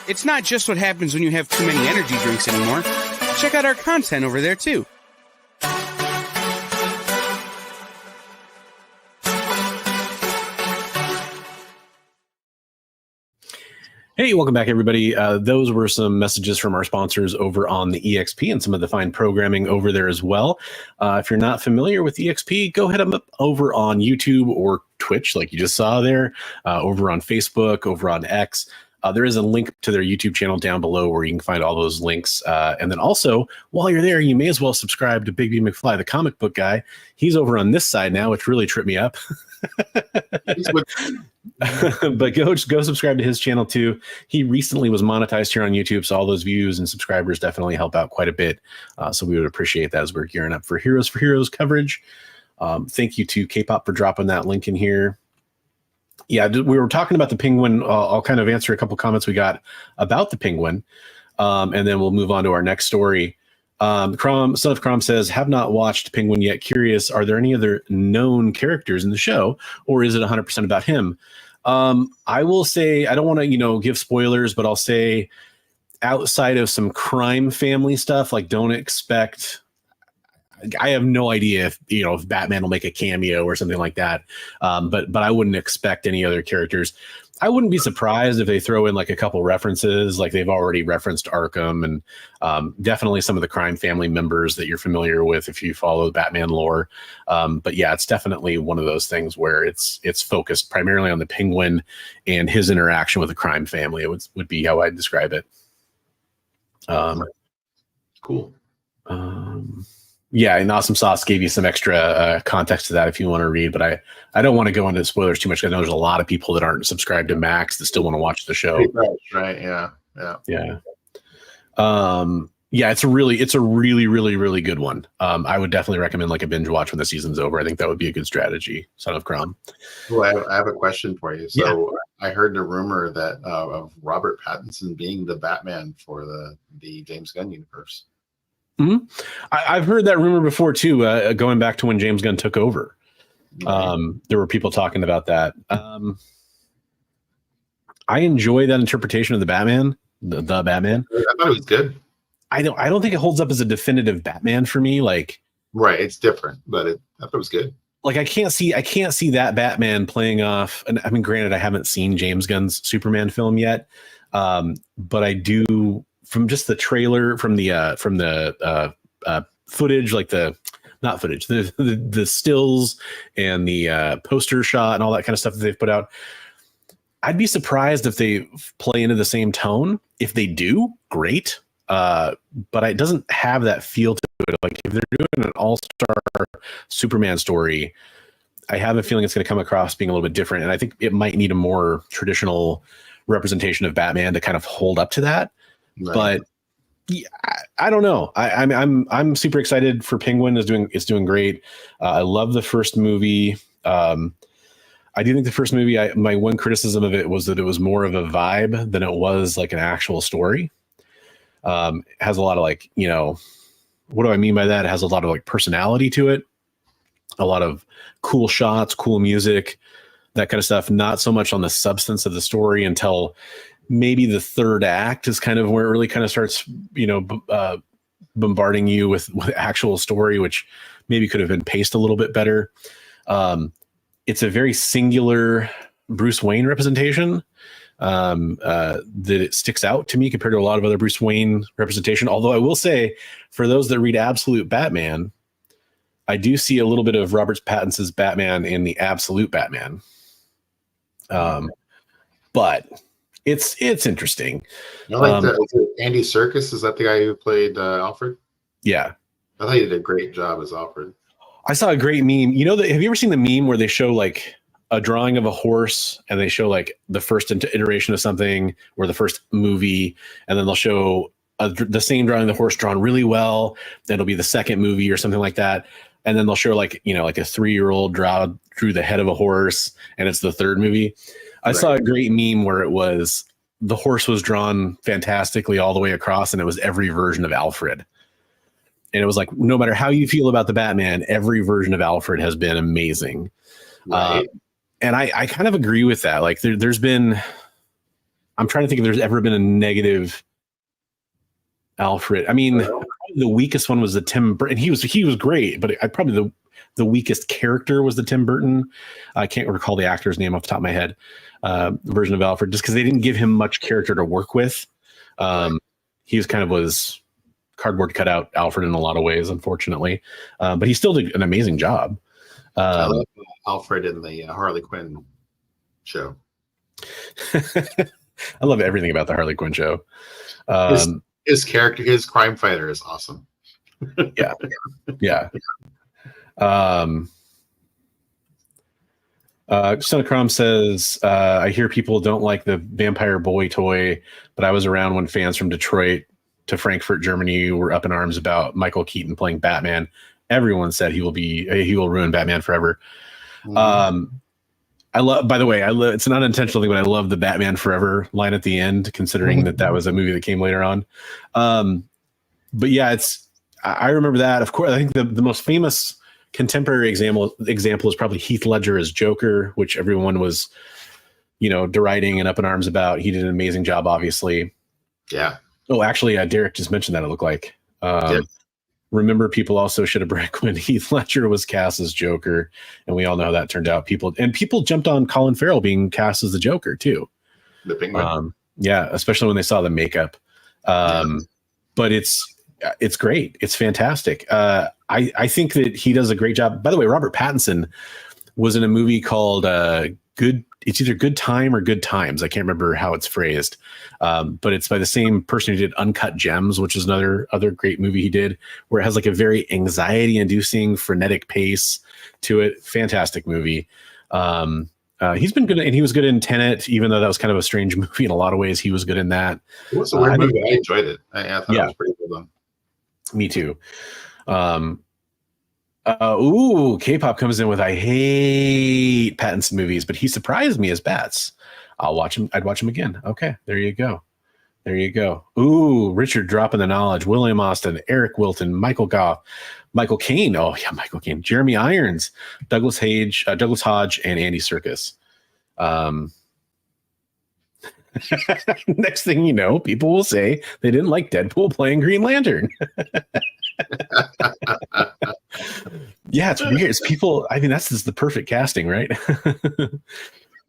It's not just what happens when you have too many energy drinks anymore. Check out our content over there, too. Hey, welcome back, everybody. Those were some messages from our sponsors over on the EXP and some of the fine programming over there as well. If you're not familiar with EXP, go ahead up over on YouTube or Twitch, like you just saw there, over on Facebook, over on X. There is a link to their YouTube channel down below where you can find all those links. And then also, while you're there, you may as well subscribe to Bigby McFly, the comic book guy. He's over on this side now, which really tripped me up. But go subscribe to his channel too. He recently was monetized here on YouTube, so all those views and subscribers definitely help out quite a bit. So we would appreciate that as we're gearing up for Heroes coverage. Thank you to K-Pop for dropping that link in here. Yeah, we were talking about the Penguin. I'll kind of answer a couple comments we got about the Penguin, and then we'll move on to our next story. Son of Crom says, have not watched Penguin yet. Curious, are there any other known characters in the show, or is it 100% about him? I will say, I don't want to, give spoilers, but I'll say outside of some crime family stuff, like don't expect... I have no idea if Batman will make a cameo or something like that. But I wouldn't expect any other characters. I wouldn't be surprised if they throw in like a couple references, like they've already referenced Arkham and definitely some of the crime family members that you're familiar with if you follow Batman lore. But yeah, it's definitely one of those things where it's focused primarily on the Penguin and his interaction with the crime family. It would be how I'd describe it. Cool. Yeah, and Awesome Sauce gave you some extra context to that if you want to read, but I don't want to go into spoilers too much. I know there's a lot of people that aren't subscribed to Max that still want to watch the show. Right? Yeah. Yeah, it's a really, really, really good one. I would definitely recommend like a binge watch when the season's over. I think that would be a good strategy. Son of Crom. Well, I have a question for you. So yeah. I heard the rumor that of Robert Pattinson being the Batman for the James Gunn universe. Mm-hmm. I've heard that rumor before too, going back to when James Gunn took over. There were people talking about that. I enjoy that interpretation of the Batman, the Batman. I thought it was good. I don't think it holds up as a definitive Batman for me. Like, right, it's different, but I thought it was good. Like, I can't see that Batman playing off. And I mean, granted, I haven't seen James Gunn's Superman film yet, but I do. From just the trailer, from the footage, like the stills and the poster shot and all that kind of stuff that they've put out, I'd be surprised if they play into the same tone. If they do, great. But it doesn't have that feel to it. Like if they're doing an all-star Superman story, I have a feeling it's going to come across being a little bit different. And I think it might need a more traditional representation of Batman to kind of hold up to that. Right. But yeah, I don't know. I'm super excited for Penguin. It's doing great. I love the first movie. I do think the first movie, my one criticism of it was that it was more of a vibe than it was like an actual story. It has a lot of like, you know, what do I mean by that? It has a lot of like personality to it, a lot of cool shots, cool music, that kind of stuff. Not so much on the substance of the story until maybe the third act is kind of where it really kind of starts, you know, bombarding you with actual story, which maybe could have been paced a little bit better. It's a very singular Bruce Wayne representation that it sticks out to me compared to a lot of other Bruce Wayne representation. Although I will say, for those that read Absolute Batman, I do see a little bit of Robert Pattinson's Batman in the Absolute Batman. But it's interesting. I like that. Andy Serkis, is that the guy who played Alfred? Yeah, I thought he did a great job as Alfred. I saw a great meme. You know, have you ever seen the meme where they show like a drawing of a horse and they show like the first iteration of something or the first movie, and then they'll show the same drawing of the horse drawn really well. Then it'll be the second movie or something like that. And then they'll show like, you know, like a 3-year-old drew the head of a horse and it's the third movie. I saw a great meme where it was the horse was drawn fantastically all the way across and it was every version of Alfred. And it was like, no matter how you feel about the Batman, every version of Alfred has been amazing. Right. And I kind of agree with that. Like there's been, I'm trying to think if there's ever been a negative Alfred. I mean, the weakest one was the Tim Burton. He was great, but probably the weakest character was the Tim Burton. I can't recall the actor's name off the top of my head. Version of Alfred, just because they didn't give him much character to work with. He was cardboard cutout Alfred in a lot of ways, unfortunately. But he still did an amazing job. I love Alfred in the Harley Quinn show. I love everything about the Harley Quinn show. His character, his crime fighter, is awesome. Yeah. Son of Crom says, I hear people don't like the Vampire Boy toy, but I was around when fans from Detroit to Frankfurt, Germany were up in arms about Michael Keaton playing Batman. Everyone said he will ruin Batman forever. I love, by the way, it's an unintentional thing, but I love the Batman Forever line at the end, considering that was a movie that came later on. But yeah, I remember that. Of course, I think the most famous contemporary example is probably Heath Ledger as Joker, which everyone was, you know, deriding and up in arms about. He did an amazing job, obviously. Yeah. Oh, actually, Derek just mentioned that, it looked like. Remember, people also should have brick when Heath Ledger was cast as Joker, and we all know how that turned out. People jumped on Colin Farrell being cast as the Joker too. The Penguin. Yeah, especially when they saw the makeup. But it's great. It's fantastic. I think that he does a great job. By the way, Robert Pattinson was in a movie called It's either Good Time or Good Times. I can't remember how it's phrased, but it's by the same person who did Uncut Gems, which is another great movie he did, where it has like a very anxiety-inducing, frenetic pace to it. Fantastic movie. He's been good, and he was good in Tenet, even though that was kind of a strange movie in a lot of ways. He was good in that. It was a weird movie. I enjoyed it. I thought it was pretty well done. Me too. K-pop comes in with, I hate Pattinson movies, but he surprised me as Bats. I'll watch him. I'd watch him again. Okay, there you go. Ooh, Richard dropping the knowledge. William Austin, Eric Wilton, Michael Goff, Michael Caine. Oh yeah, Michael Caine. Jeremy Irons, Douglas Hodge, and Andy Serkis. Next thing you know, people will say they didn't like Deadpool playing Green Lantern. Yeah, it's weird. It's people. I mean, that's just the perfect casting, right?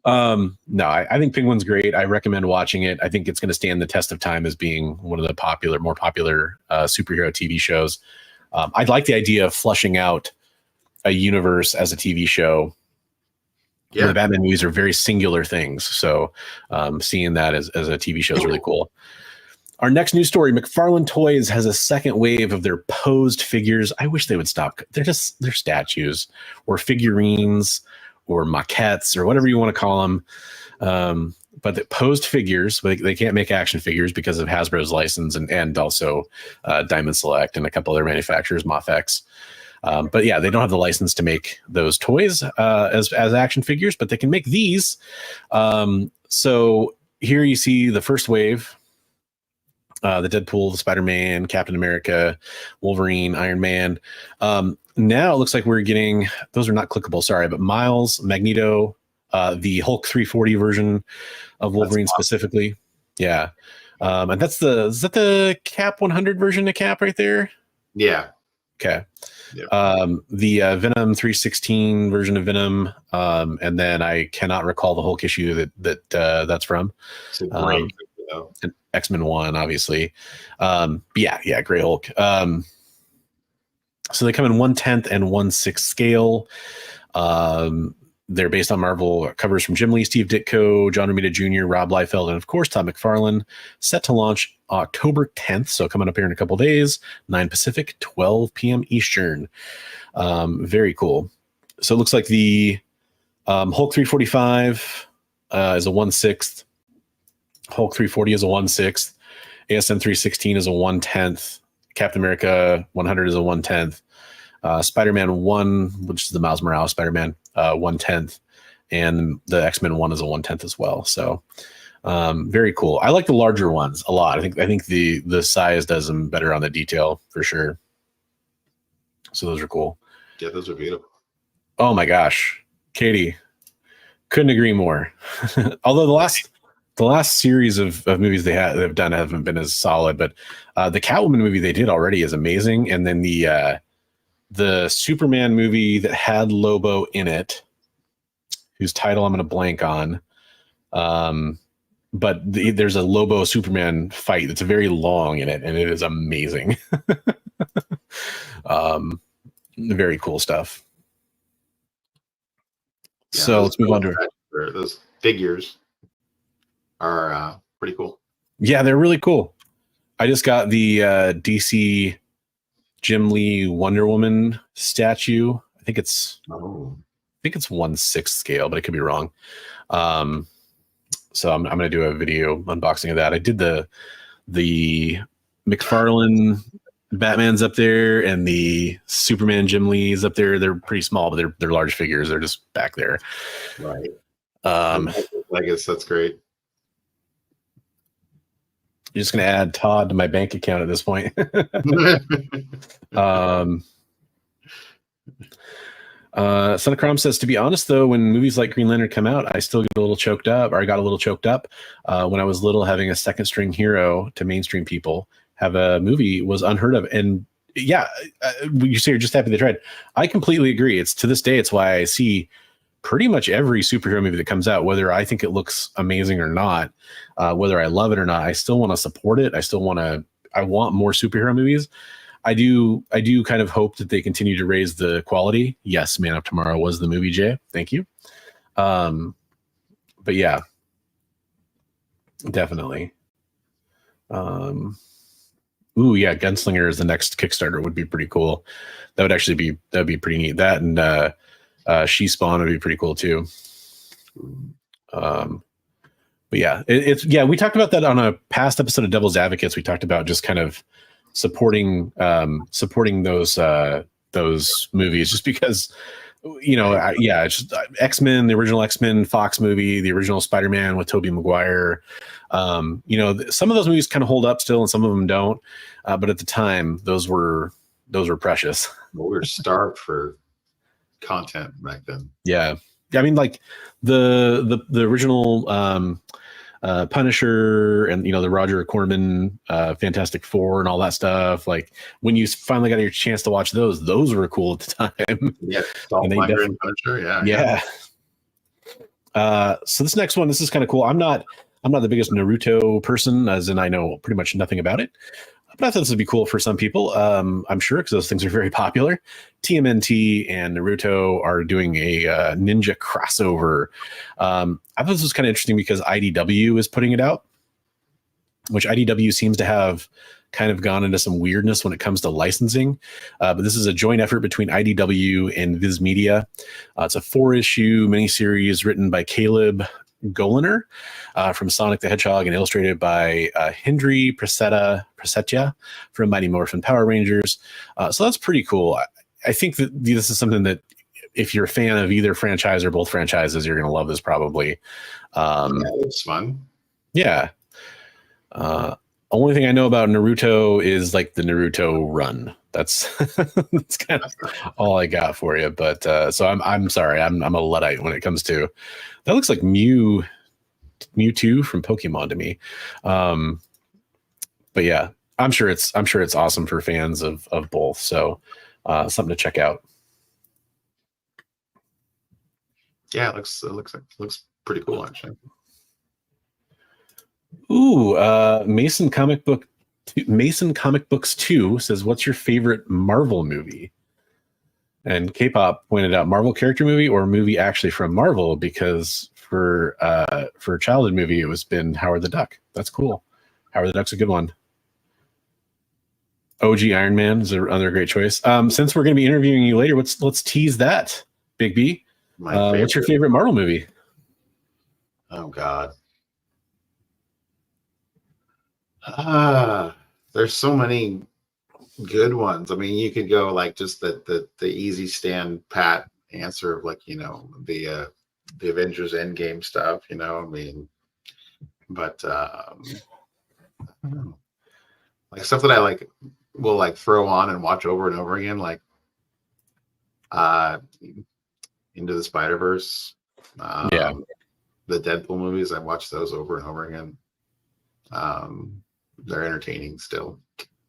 No, I think Penguin's great. I recommend watching it. I think it's going to stand the test of time as being one of the more popular superhero TV shows. I'd like the idea of flushing out a universe as a TV show Where the Batman movies are very singular things. So seeing that as a TV show is really cool. Our next news story, McFarlane Toys has a second wave of their posed figures. I wish they would stop. They're statues or figurines or maquettes or whatever you want to call them. But the posed figures, they can't make action figures because of Hasbro's license and also Diamond Select and a couple other manufacturers, Mafex. But yeah, they don't have the license to make those toys as action figures, but they can make these. So here you see the first wave. The Deadpool, the Spider-Man, Captain America, Wolverine, Iron Man. Now it looks like we're getting, those are not clickable, sorry, but Miles, Magneto, the Hulk 340 version of Wolverine specifically. Yeah. And is that the Cap 100 version of Cap right there? Yeah. Okay. Yeah. The Venom 316 version of Venom. And then I cannot recall the Hulk issue that's from. It's a great and X-Men 1, obviously. Yeah, Grey Hulk. So they come in 1/10 and 1/6 scale. They're based on Marvel covers from Jim Lee, Steve Ditko, John Romita Jr., Rob Liefeld, and of course Todd McFarlane. Set to launch October 10th, so coming up here in a couple days, 9 Pacific, 12 p.m. Eastern. Very cool. So it looks like the Hulk 345 is a 1/6. Hulk 340 is a 1/6. ASM 316 is a 1/10. Captain America 100 is a 1/10. Spider-Man 1, which is the Miles Morales Spider-Man, 1/10. And the X-Men 1 is a 1/10 as well. So very cool. I like the larger ones a lot. I think the size does them better on the detail for sure. So those are cool. Yeah, those are beautiful. Oh my gosh. Katie, couldn't agree more. Although the last series of movies they've done haven't been as solid, but the Catwoman movie they did already is amazing. And then the Superman movie that had Lobo in it, whose title I'm going to blank on. But there's a Lobo Superman fight that's very long in it, and it is amazing. Very cool stuff. Yeah, so let's move on to those figures are pretty cool. Yeah, they're really cool. I just got the DC Jim Lee Wonder Woman statue. I think it's 1/6 scale, but it could be wrong. So I'm going to do a video unboxing of that. I did the McFarlane Batman's up there and the Superman Jim Lee's up there. They're pretty small, but they're large figures. They're just back there. Right. I guess that's great. You're just going to add Todd to my bank account at this point. Son of Crom says, to be honest, though, when movies like Green Lantern come out, I still get a little choked up, or I got a little choked up when I was little. Having a second string hero to mainstream people have a movie was unheard of. And yeah, you say you're just happy they tried. I completely agree. It's to this day, it's why I see pretty much every superhero movie that comes out, whether I think it looks amazing or not, whether I love it or not, I still want to support it. I want more superhero movies. I do kind of hope that they continue to raise the quality. Yes, Man of Tomorrow was the movie, Jay. Thank you. But yeah, definitely. Ooh, yeah, Gunslinger is the next Kickstarter. Would be pretty cool. That'd be pretty neat. That and She Spawn would be pretty cool too. But yeah, we talked about that on a past episode of Devil's Advocates. We talked about just kind of supporting those movies, just because it's just X-Men, the original X-Men Fox movie, the original Spider-Man with Tobey Maguire. Some of those movies kind of hold up still, and some of them don't. But at the time, those were precious. Well, we were starved for content back then. Yeah, I mean, like the original Punisher and the Roger Corman Fantastic Four and all that stuff. Like when you finally got your chance to watch those were cool at the time. Yeah, and Punisher. Yeah. So this next one, this is kind of cool. I'm not the biggest Naruto person, as in I know pretty much nothing about it. But I thought this would be cool for some people. I'm sure, because those things are very popular. TMNT and Naruto are doing a ninja crossover. I thought this was kind of interesting because IDW is putting it out, which IDW seems to have kind of gone into some weirdness when it comes to licensing. But this is a joint effort between IDW and Viz Media. It's a 4-issue miniseries written by Caleb Goliner from Sonic the Hedgehog and illustrated by Hendry Presettia from Mighty Morphin Power Rangers. So that's pretty cool. I think that this is something that if you're a fan of either franchise or both franchises, you're going to love this probably. It's fun. Yeah. Only thing I know about Naruto is like the Naruto run. That's kind of all I got for you. But so I'm sorry, I'm a Luddite when it comes to that. Looks like Mewtwo from Pokemon to me. But yeah, I'm sure it's awesome for fans of both. So something to check out. Yeah, it looks pretty cool actually. Ooh, Mason Comic Books 2 says, "What's your favorite Marvel movie?" And K-pop pointed out Marvel character movie or movie actually from Marvel, because for a childhood movie it was been Howard the Duck. That's cool. Howard the Duck's a good one. OG Iron Man is another great choice. Since we're going to be interviewing you later, let's tease that, Bigby. What's your favorite Marvel movie? Oh God. There's so many good ones. I mean, you could go like just the easy stand pat answer of like, the Avengers Endgame stuff, I mean, but I don't know. Like stuff that I will like throw on and watch over and over again, like Into the Spider-Verse, the Deadpool movies. I watched those over and over again. They're entertaining still.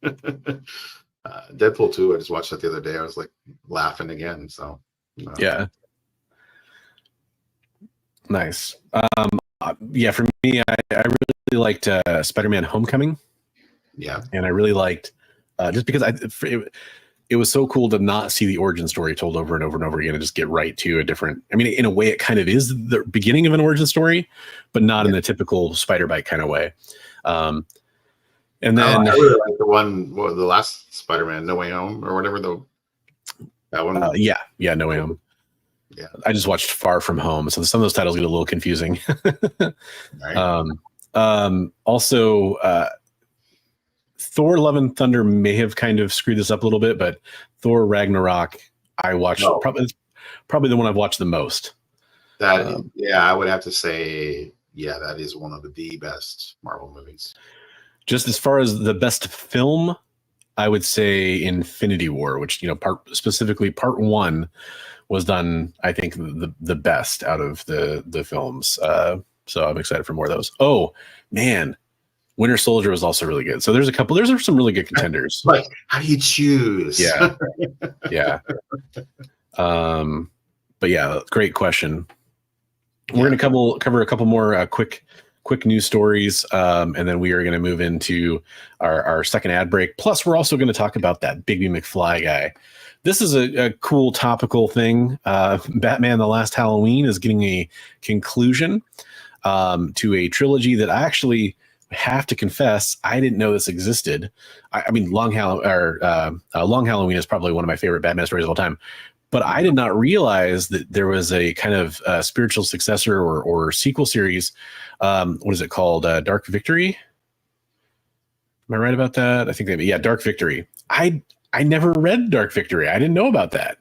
Deadpool 2, I just watched that the other day. I was like laughing again. So yeah, nice. Yeah, for me, I really liked Spider-Man Homecoming. Yeah, and I really liked just because it was so cool to not see the origin story told over and over and over again and just get right to a different. I mean, in a way, it kind of is the beginning of an origin story, but not in the typical Spider-Bite kind of way. And then I really like the last Spider-Man, No Way Home, or whatever that one. Yeah, No Way Home. Yeah, I just watched Far From Home, so some of those titles get a little confusing. Right. Also, Thor: Love and Thunder may have kind of screwed this up a little bit, but Thor: Ragnarok, I watched probably the one I've watched the most. I would have to say, that is one of the best Marvel movies. Just as far as the best film, I would say Infinity War, which specifically part 1 was done, I think, the best out of the films. So I'm excited for more of those. Oh man, Winter Soldier was also really good. So there's some really good contenders. Like, how do you choose? Yeah. Yeah. But yeah, great question. We're going to cover a couple more quick news stories, and then we are going to move into our second ad break. Plus, we're also going to talk about that Bigby McFly guy. This is a cool topical thing. Batman: The Last Halloween is getting a conclusion to a trilogy that I actually have to confess I didn't know this existed. I mean, Long Halloween is probably one of my favorite Batman stories of all time. But I did not realize that there was a kind of spiritual successor or sequel series. What is it called? Dark Victory? Am I right about that? I think Dark Victory. I never read Dark Victory. I didn't know about that.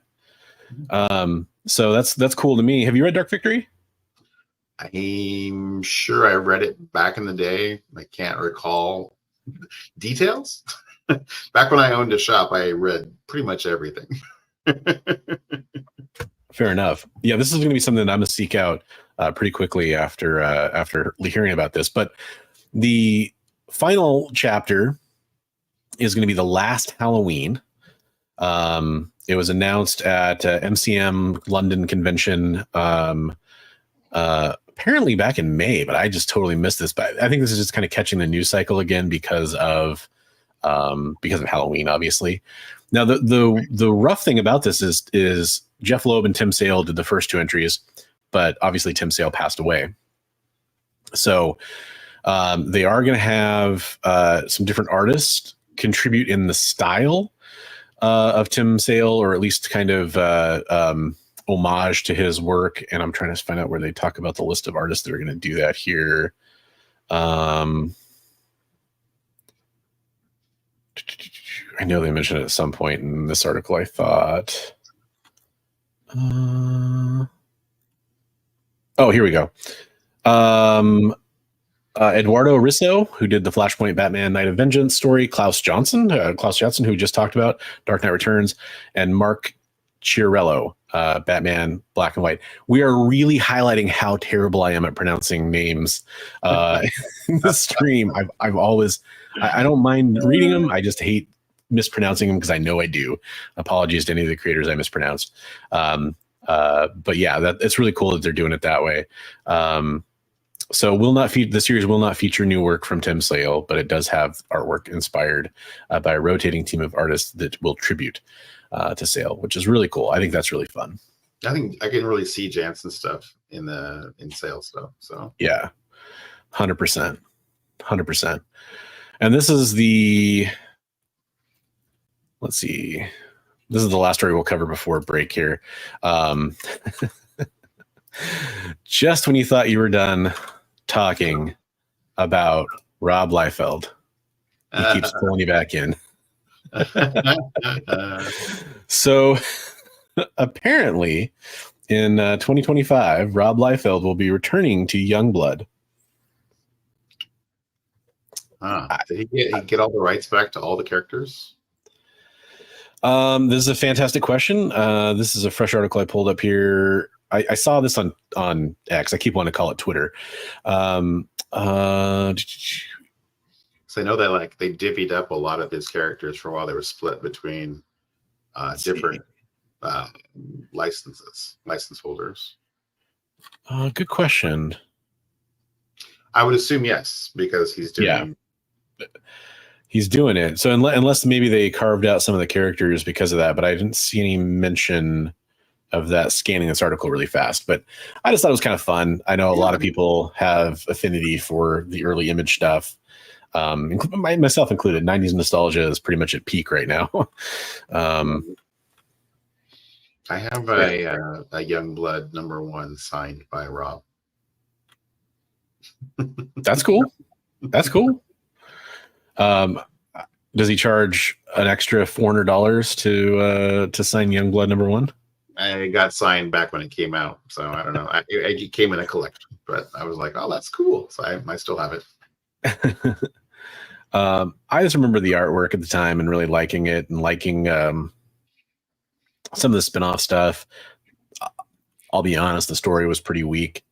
So that's cool to me. Have you read Dark Victory? I'm sure I read it back in the day. I can't recall details. Back when I owned a shop, I read pretty much everything. Fair enough. Yeah, this is going to be something that I'm going to seek out pretty quickly after hearing about this. But the final chapter is going to be The Last Halloween. It was announced at MCM London convention apparently back in May, but I just totally missed this. But I think this is just kind of catching the news cycle again because of because of Halloween, obviously. Now, the rough thing about this is Jeff Loeb and Tim Sale did the first 2 entries, but obviously Tim Sale passed away. So they are going to have some different artists contribute in the style of Tim Sale, or at least kind of homage to his work. And I'm trying to find out where they talk about the list of artists that are going to do that here. I know they mentioned it at some point in this article, I thought. Here we go. Eduardo Risso, who did the Flashpoint Batman Night of Vengeance story, Klaus Johnson, who we just talked about, Dark Knight Returns, and Mark Chiarello, Batman Black and White. We are really highlighting how terrible I am at pronouncing names in the stream. I've always, I don't mind reading them. I just hate mispronouncing them because I know I do. Apologies to any of the creators I mispronounced. But yeah, it's really cool that they're doing it that way. So the series will not feature new work from Tim Sale, but it does have artwork inspired by a rotating team of artists that will tribute to Sale, which is really cool. I think that's really fun. I think I can really see Jansen stuff in Sale stuff. So yeah, 100%. And this is let's see. This is the last story we'll cover before break here. Just when you thought you were done talking about Rob Liefeld, he keeps pulling you back in. So apparently in 2025, Rob Liefeld will be returning to Youngblood. Did he get all the rights back to all the characters? This is a fantastic question. This is a fresh article I pulled up here. I saw this on X. I keep wanting to call it Twitter. So I know that they divvied up a lot of his characters for a while. They were split between different license holders. Good question. I would assume yes, because he's doing. Yeah. He's doing it. So unless maybe they carved out some of the characters because of that, but I didn't see any mention of that scanning this article really fast. But I just thought it was kind of fun. I know a lot of people have affinity for the early Image stuff, myself included. 90s nostalgia is pretty much at peak right now. I have a Youngblood #1 signed by Rob. That's cool. That's cool. Does he charge an extra $400 to sign Youngblood #1? I got signed back when it came out, so I don't know. It came in a collection, but I was like, "Oh, that's cool." So I still have it. I just remember the artwork at the time and really liking it, and liking some of the spin-off stuff. I'll be honest, the story was pretty weak.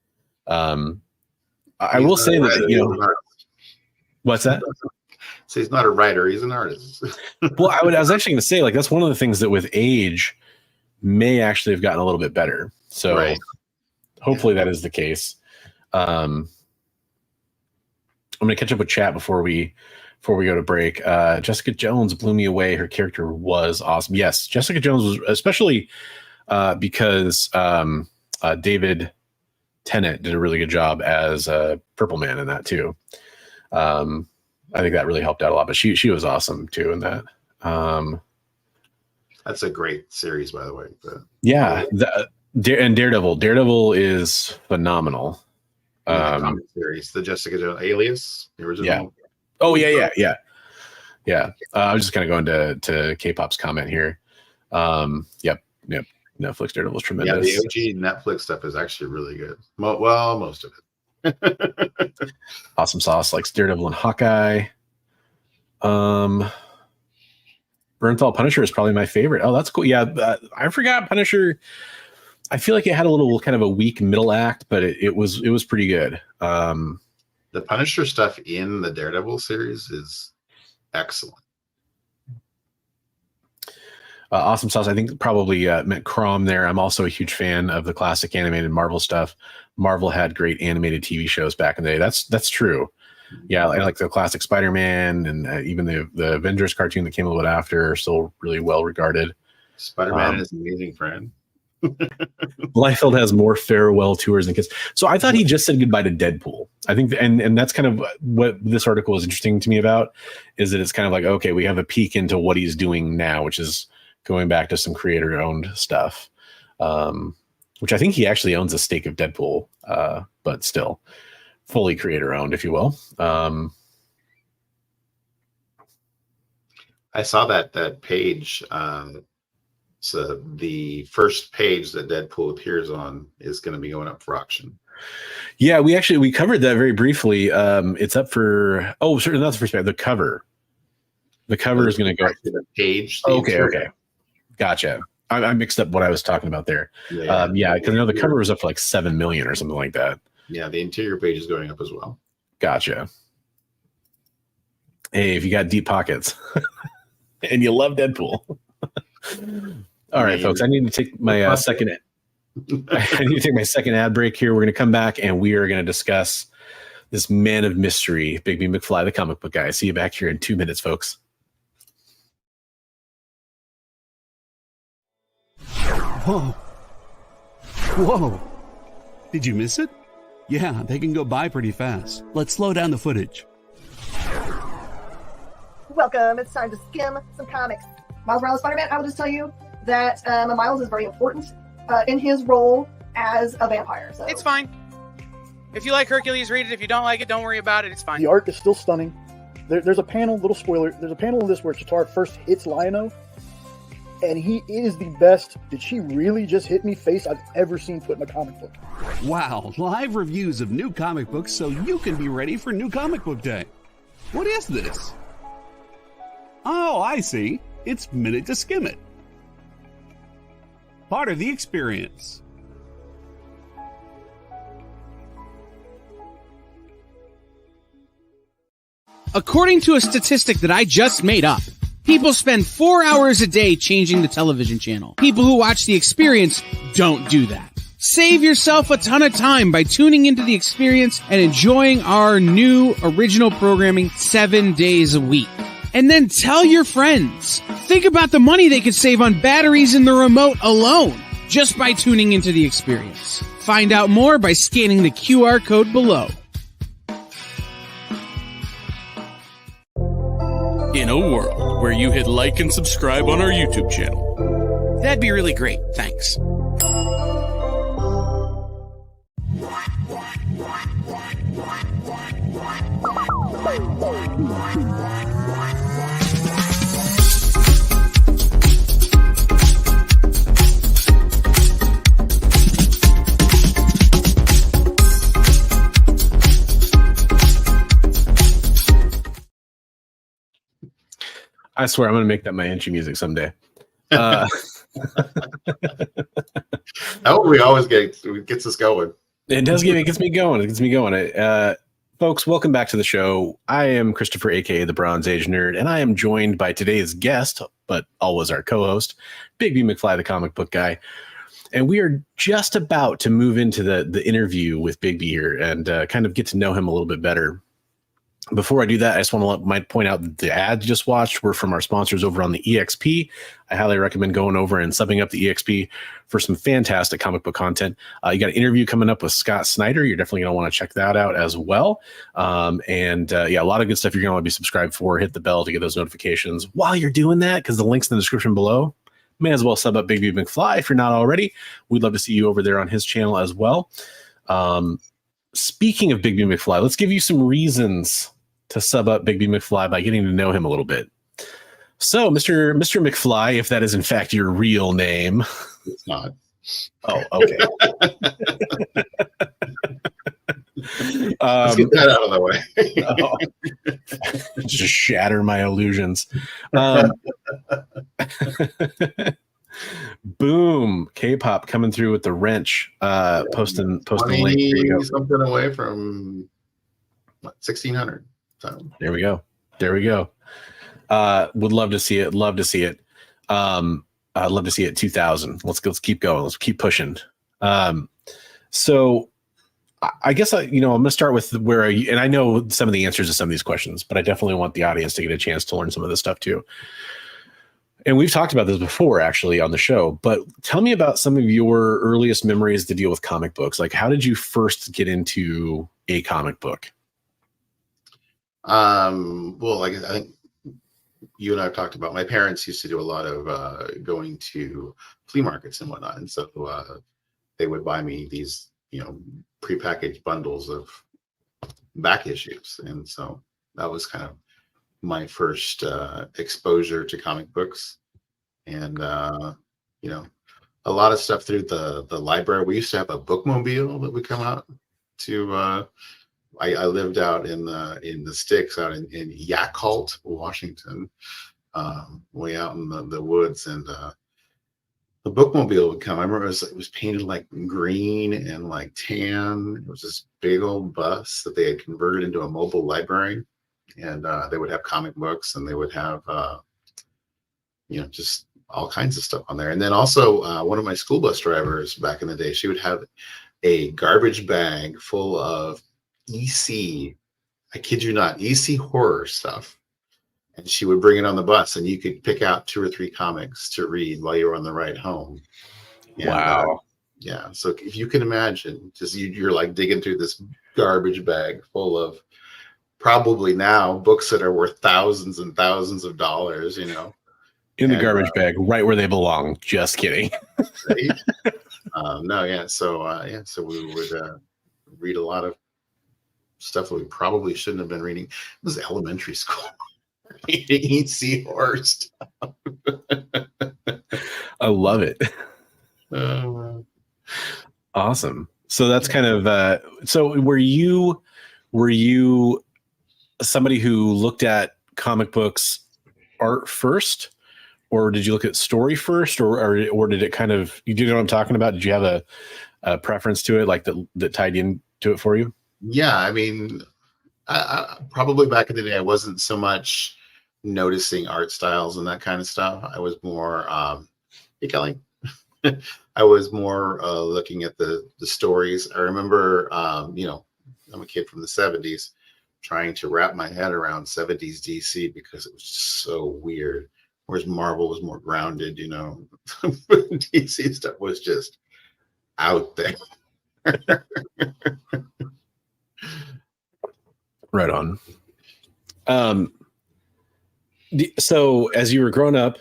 I will say that what's that? So he's not a writer; he's an artist. Well, I was actually going to say, that's one of the things that with age may actually have gotten a little bit better. So hopefully that is the case. I'm going to catch up with chat before we go to break. Jessica Jones blew me away. Her character was awesome. Yes, Jessica Jones was, especially because David Tennant did a really good job as Purple Man in that too. I think that really helped out a lot, but she was awesome too in that. That's a great series, by the way. Yeah, and Daredevil. Daredevil is phenomenal. Comic series, the Jessica Jones Alias, the original. Yeah. Oh yeah. I was just kind of going to K-pop's comment here. Yep. Netflix Daredevil is tremendous. Yeah, the OG Netflix stuff is actually really good. Most of it. Awesome Sauce likes Daredevil and Hawkeye. Bernthal Punisher is probably my favorite. Oh, that's cool. Yeah, I forgot Punisher. I feel like it had a little kind of a weak middle act, but it was pretty good. The Punisher stuff in the Daredevil series is excellent. Awesome Sauce, I think probably meant Crom there. I'm also a huge fan of the classic animated Marvel stuff. Marvel had great animated TV shows back in the day. That's true. Yeah, like the classic Spider-Man and even the Avengers cartoon that came a little bit after are still really well regarded. Spider-Man is an amazing friend. Liefeld has more farewell tours than kids. So I thought he just said goodbye to Deadpool. I think, and that's kind of what this article is interesting to me about, is that it's kind of like, okay, we have a peek into what he's doing now, which is going back to some creator-owned stuff, which I think he actually owns a stake of Deadpool, but still fully creator-owned, if you will. I saw that page. So the first page that Deadpool appears on is going to be going up for auction. Yeah, we covered that very briefly. It's up for certainly not the first page. The cover is going to go to the page. Okay, gotcha. I mixed up what I was talking about there. Yeah, because I know the cover was up for like 7 million or something like that. Yeah, the interior page is going up as well. Gotcha. Hey, if you got deep pockets and you love Deadpool. All right, folks, I need to take my second ad break here. We're going to come back and we are going to discuss this man of mystery, Bigby McFly, the comic book guy. See you back here in 2 minutes, folks. Whoa. Did you miss it? Yeah, they can go by pretty fast. Let's slow down the footage. Welcome. It's time to skim some comics. Miles Morales Spider-Man, I will just tell you that Miles is very important in his role as a vampire. So It's fine. If you like Hercules, read it. If you don't like it, don't worry about it. It's fine. The art is still stunning. There's a panel, little spoiler, there's a panel in this where Chitauri first hits Lion-O, and he is the best "did she really just hit me" face I've ever seen put in a comic book. Wow, live reviews of new comic books so you can be ready for New Comic Book Day. What is this? Oh, I see. It's Minute to Skim It. Part of the experience. According to a statistic that I just made up, people spend 4 hours a day changing the television channel. People who watch The Experience don't do that. Save yourself a ton of time by tuning into The Experience and enjoying our new original programming 7 days a week. And then tell your friends. Think about the money they could save on batteries in the remote alone just by tuning into The Experience. Find out more by scanning the QR code below. In a world where you hit like and subscribe on our YouTube channel. That'd be really great. Thanks. I swear I'm going to make that my entry music someday. How we always gets us going. It gets me going. Folks, welcome back to the show. I am Christopher, aka the Bronze Age Nerd, and I am joined by today's guest, but always our co-host, Bigby McFly, the comic book guy. And we are just about to move into the interview with Bigby here and kind of get to know him a little bit better. Before I do that, I just want to point out that the ads you just watched were from our sponsors over on the EXP. I highly recommend going over and subbing up the EXP for some fantastic comic book content. You got an interview coming up with Scott Snyder. You're definitely going to want to check that out as well. A lot of good stuff you're going to want to be subscribed for. Hit the bell to get those notifications while you're doing that, because the link's in the description below. May as well sub up Bigby McFly if you're not already. We'd love to see you over there on his channel as well. Speaking of Bigby McFly, let's give you some reasons to sub up Bigby McFly by getting to know him a little bit. So, Mr. McFly, if that is in fact your real name. It's not. Oh, okay. Let's get that out of the way. Just shatter my illusions. Boom. K-pop coming through with the wrench. Posting the link. There you go. Something away from 1,600. So there we go. Would love to see it. I'd love to see it 2,000. Let's keep going. Let's keep pushing. So I guess I'm going to start with and I know some of the answers to some of these questions, but I definitely want the audience to get a chance to learn some of this stuff too. And we've talked about this before, actually, on the show. But tell me about some of your earliest memories to deal with comic books. Like, how did you first get into a comic book? Well, like I think you and I have talked about, my parents used to do a lot of going to flea markets and whatnot, and so they would buy me these, prepackaged bundles of back issues, and so that was kind of my first exposure to comic books. And a lot of stuff through the library. We used to have a bookmobile that would come out to I lived out in the sticks out in Yakult, Washington, way out in the woods, and the bookmobile would come. I remember it was painted like green and like tan. It was this big old bus that they had converted into a mobile library, and they would have comic books, and they would have just all kinds of stuff on there. And then also one of my school bus drivers back in the day, she would have a garbage bag full of EC, I kid you not, EC horror stuff. And she would bring it on the bus, and you could pick out 2 or 3 comics to read while you were on the ride home. And, wow. Yeah. So if you can imagine, just you're like digging through this garbage bag full of probably now books that are worth thousands and thousands of dollars, In the garbage bag, right where they belong. Just kidding. Right? No, yeah. So we would read a lot of stuff that we probably shouldn't have been reading. It was elementary school. Reading EC horror stuff. I love it. Awesome. So that's kind of so were you somebody who looked at comic books art first, or did you look at story first, or did it kind of, you know what I'm talking about? Did you have a preference to it, like that tied into it for you? Yeah, I mean, I probably back in the day, I wasn't so much noticing art styles and that kind of stuff. I was more, hey Kelly, I was more looking at the stories. I remember, I'm a kid from the 70s, trying to wrap my head around 70s DC because it was just so weird. Whereas Marvel was more grounded, DC stuff was just out there. Right on. So as you were growing up,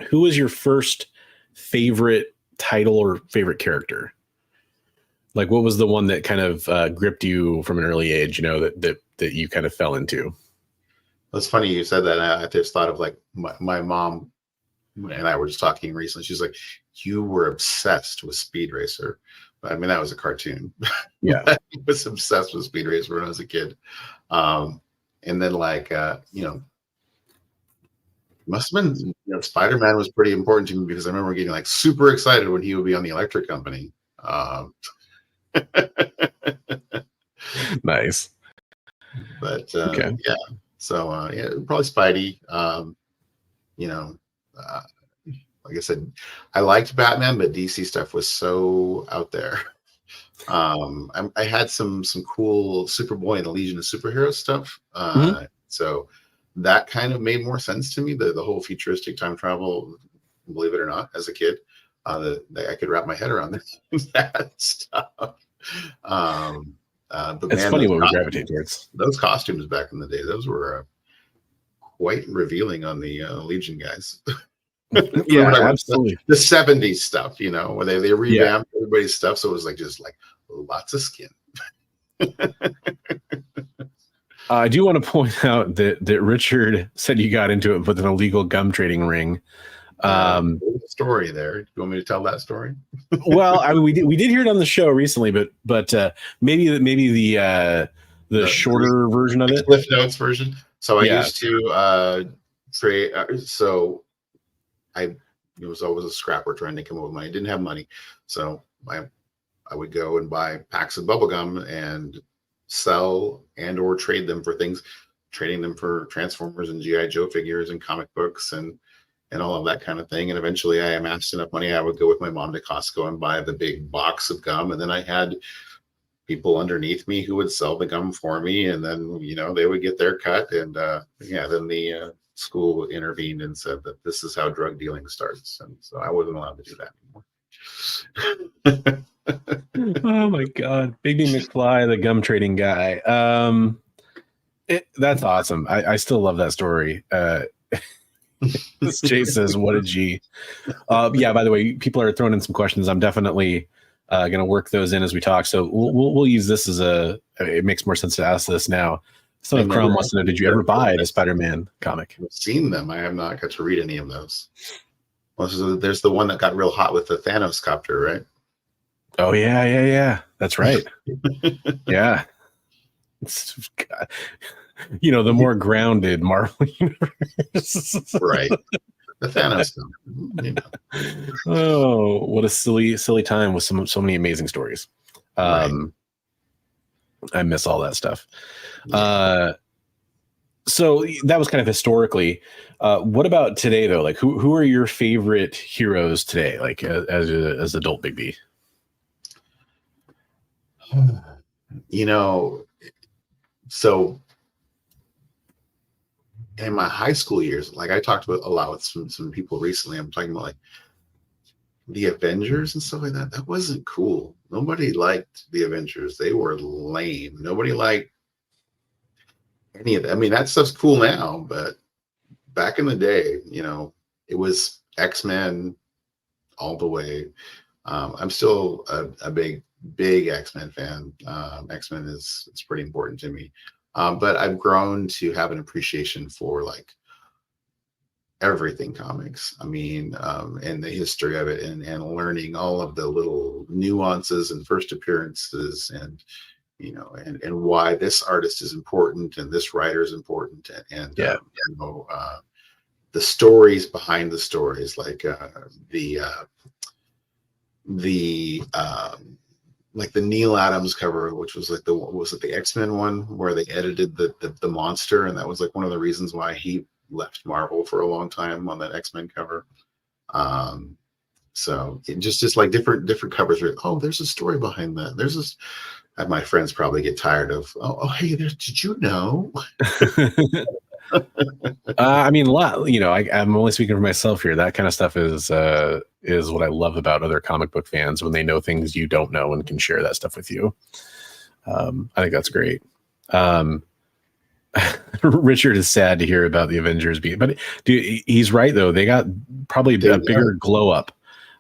who was your first favorite title or favorite character? Like, what was the one that kind of gripped you from an early age, that you kind of fell into? It's funny you said that. I just thought of like my mom and I were just talking recently. She's like, you were obsessed with Speed Racer. I mean, that was a cartoon. Yeah. I was obsessed with Speed Racer when I was a kid. And then must have been, Spider-Man was pretty important to me because I remember getting like super excited when he would be on the Electric Company. Nice. But okay. Yeah. So probably Spidey. Like I said, I liked Batman, but DC stuff was so out there. I had some cool Superboy and the Legion of Superheroes stuff. So that kind of made more sense to me. The whole futuristic time travel, believe it or not, as a kid, I could wrap my head around that stuff. But it's funny what we gravitate towards. Those costumes back in the day, those were quite revealing on the Legion guys. Yeah, absolutely. The 70s stuff, where they revamped everybody's stuff, so it was just lots of skin. I do want to point out that Richard said you got into it with an illegal gum trading ring. There's a story there. Do you want me to tell that story? Well, I mean, we did hear it on the show recently, but maybe the shorter version of it, Cliff Notes version. So I used to trade. It was always a scrapper trying to come up with money. I didn't have money, so I would go and buy packs of bubblegum and sell and or trade them for things, trading them for Transformers and G.I. Joe figures and comic books and all of that kind of thing. And eventually I amassed enough money. I would go with my mom to Costco and buy the big box of gum. And then I had people underneath me who would sell the gum for me, and then they would get their cut, and then the school intervened and said that this is how drug dealing starts, and so I wasn't allowed to do that anymore. Oh my God, Bigby McFly, the gum trading guy. That's awesome. I still love that story. Jay says, "What a G." Yeah. By the way, people are throwing in some questions. I'm definitely going to work those in as we talk. So we'll use this as it makes more sense to ask this now. Son of Chrome wants to know, did you ever buy the Spider-Man comic? I've seen them. I have not got to read any of those. Well, there's the one that got real hot with the Thanos copter, right? Oh, yeah. That's right. Yeah. The more grounded Marvel universe. Right. The Thanos. Oh, what a silly time with so many amazing stories. Right. I miss all that stuff. So that was kind of historically. What about today, though? Like, who are your favorite heroes today? Like, as adult Bigby. So in my high school years, like I talked about a lot with some people recently. I'm talking about like the Avengers and stuff like that. That wasn't cool. Nobody liked the Avengers. They were lame. Nobody liked any of that. I mean, that stuff's cool now, but back in the day, it was X-Men all the way. I'm still a big X-Men fan. X-Men is pretty important to me. But I've grown to have an appreciation for like everything comics. I mean, and the history of it, and learning all of the little nuances and first appearances, and and why this artist is important and this writer is important, and the stories behind the stories, like like the Neil Adams cover, which was like the X-Men one where they edited the monster, and that was like one of the reasons why he left Marvel for a long time on that X-Men cover. So it just like different covers where, oh, there's a story behind that. There's this. And my friends probably get tired of, oh hey, did you know? I mean, a lot. I'm only speaking for myself here. That kind of stuff is what I love about other comic book fans, when they know things you don't know and can share that stuff with you. I think that's great. Richard is sad to hear about the Avengers but dude, he's right though. They got probably a bigger glow up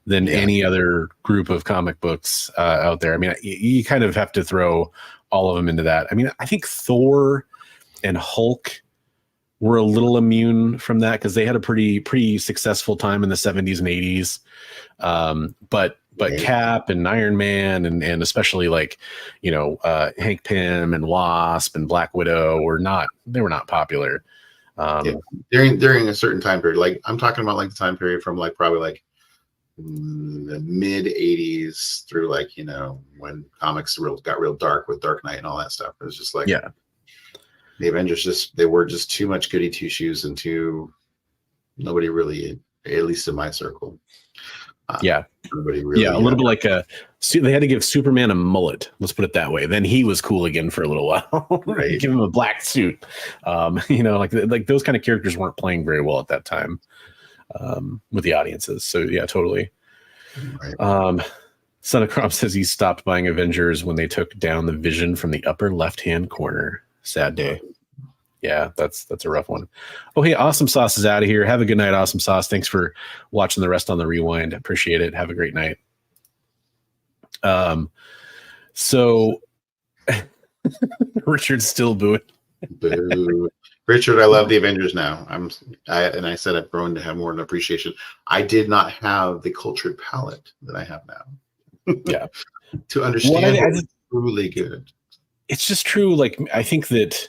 than any other group of comic books out there. I mean, you kind of have to throw all of them into that. I mean, I think Thor and Hulk were a little immune from that because they had a pretty successful time in the 70s and 80s. But Cap and Iron Man and especially like, Hank Pym and Wasp and Black Widow were not popular. During a certain time period, like I'm talking about like the time period from like probably like the mid 80s through like, when comics got real dark with Dark Knight and all that stuff. It was just like, the Avengers they were just too much goody two shoes, and nobody really, at least in my circle. Everybody really, a little bit like they had to give Superman a mullet. Let's put it that way. Then he was cool again for a little while. Right. Give him a black suit. Like those kind of characters weren't playing very well at that time with the audiences. So yeah, totally. Right. Son of Crop says he stopped buying Avengers when they took down the Vision from the upper left-hand corner. Sad day. Yeah, that's a rough one. Oh, hey, Awesome Sauce is out of here. Have a good night, Awesome Sauce. Thanks for watching the rest on the rewind. Appreciate it. Have a great night. So Richard's still booing. Boo. Richard, I love the Avengers now. I said I've grown to have more of an appreciation. I did not have the cultured palette that I have now. Yeah. To understand what's truly good. It's just true. Like, I think that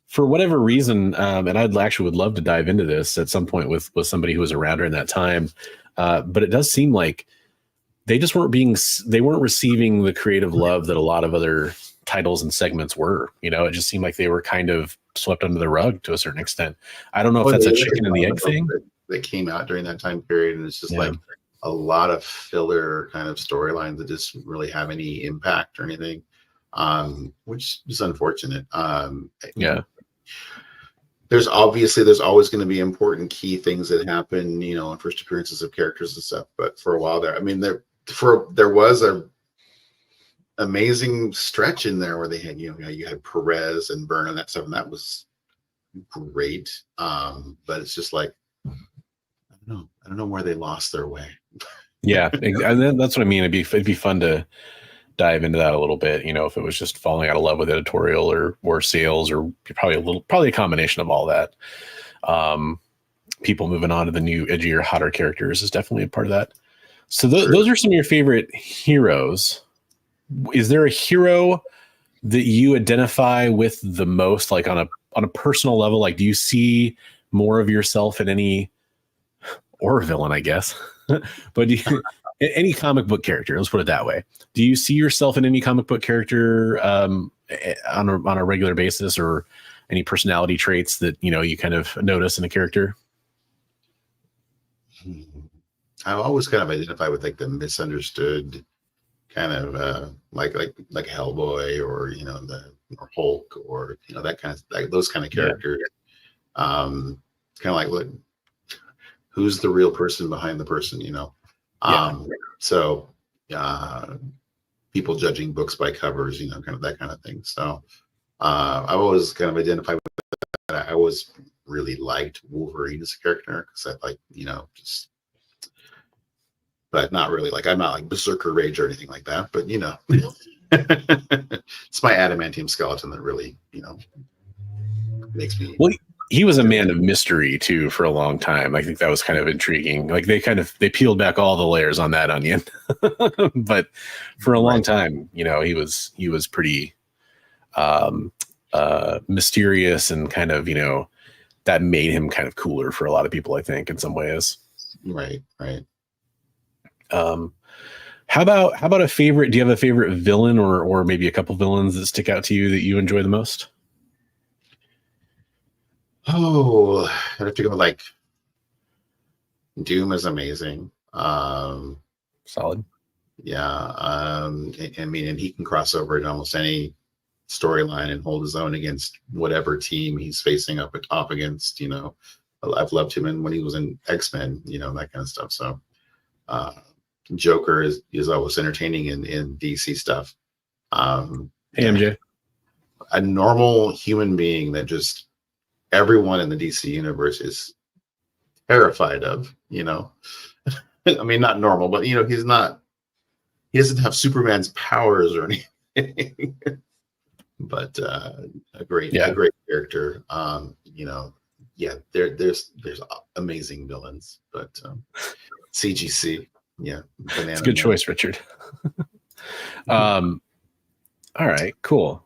for whatever reason, and I'd actually would love to dive into this at some point with somebody who was around during that time. But it does seem like they just weren't receiving the creative love that a lot of other titles and segments were. It just seemed like they were kind of swept under the rug to a certain extent. I don't know if that's a chicken and the egg thing that came out during that time period. And it's just like a lot of filler kind of storylines that just really have any impact or anything. which is unfortunate. Yeah. There's always going to be important key things that happen, you know, in first appearances of characters and stuff. But for a while there, I mean, there was a amazing stretch in there where they had, you know, you had Perez and Byrne and that stuff, and that was great. But it's just like, I don't know where they lost their way. Yeah, and that's what I mean. It'd be fun to dive into that a little bit. You know, if it was just falling out of love with editorial or sales, or probably a combination of all that. People moving on to the new edgier, hotter characters is definitely a part of that. So those are some of your favorite heroes. Is there a hero that you identify with the most, like on a personal level? Like, do you see more of yourself in any, or a villain, I guess, but any comic book character? Let's put it that way. Do you see yourself in any comic book character on a regular basis, or any personality traits that, you know, you kind of notice in a character? I've always kind of identified with like the misunderstood kind of like Hellboy, or, you know, or Hulk, or, you know, that kind of, like those kind of characters. Yeah. Kind of like, what, who's the real person behind the person, you know? So people judging books by covers, you know, kind of that kind of thing. So I've always kind of identified with that. I always really liked Wolverine as a character, because I like, you know, just, but not really, like, I'm not like Berserker Rage or anything like that, but, you know, it's my adamantium skeleton that really, you know, makes me. Well, he was a man of mystery too for a long time. I think that was kind of intriguing. Like they peeled back all the layers on that onion, but for a long time, you know, he was pretty mysterious, and kind of, you know, that made him kind of cooler for a lot of people, I think, in some ways. Right. How about a favorite? Do you have a favorite villain, or maybe a couple villains that stick out to you that you enjoy the most? Oh, I have to go, like, Doom is amazing. Solid. Yeah. I mean, and he can cross over in almost any storyline and hold his own against whatever team he's facing up against, you know. I've loved him when he was in X-Men, you know, that kind of stuff. So Joker is always entertaining in DC stuff. Hey, MJ. A normal human being that just everyone in the DC universe is terrified of, you know. I mean, not normal, but, you know, he doesn't have Superman's powers or anything. But a great character. You know, yeah, there's amazing villains, but CGC, yeah, it's a good choice, Richard. All right, cool.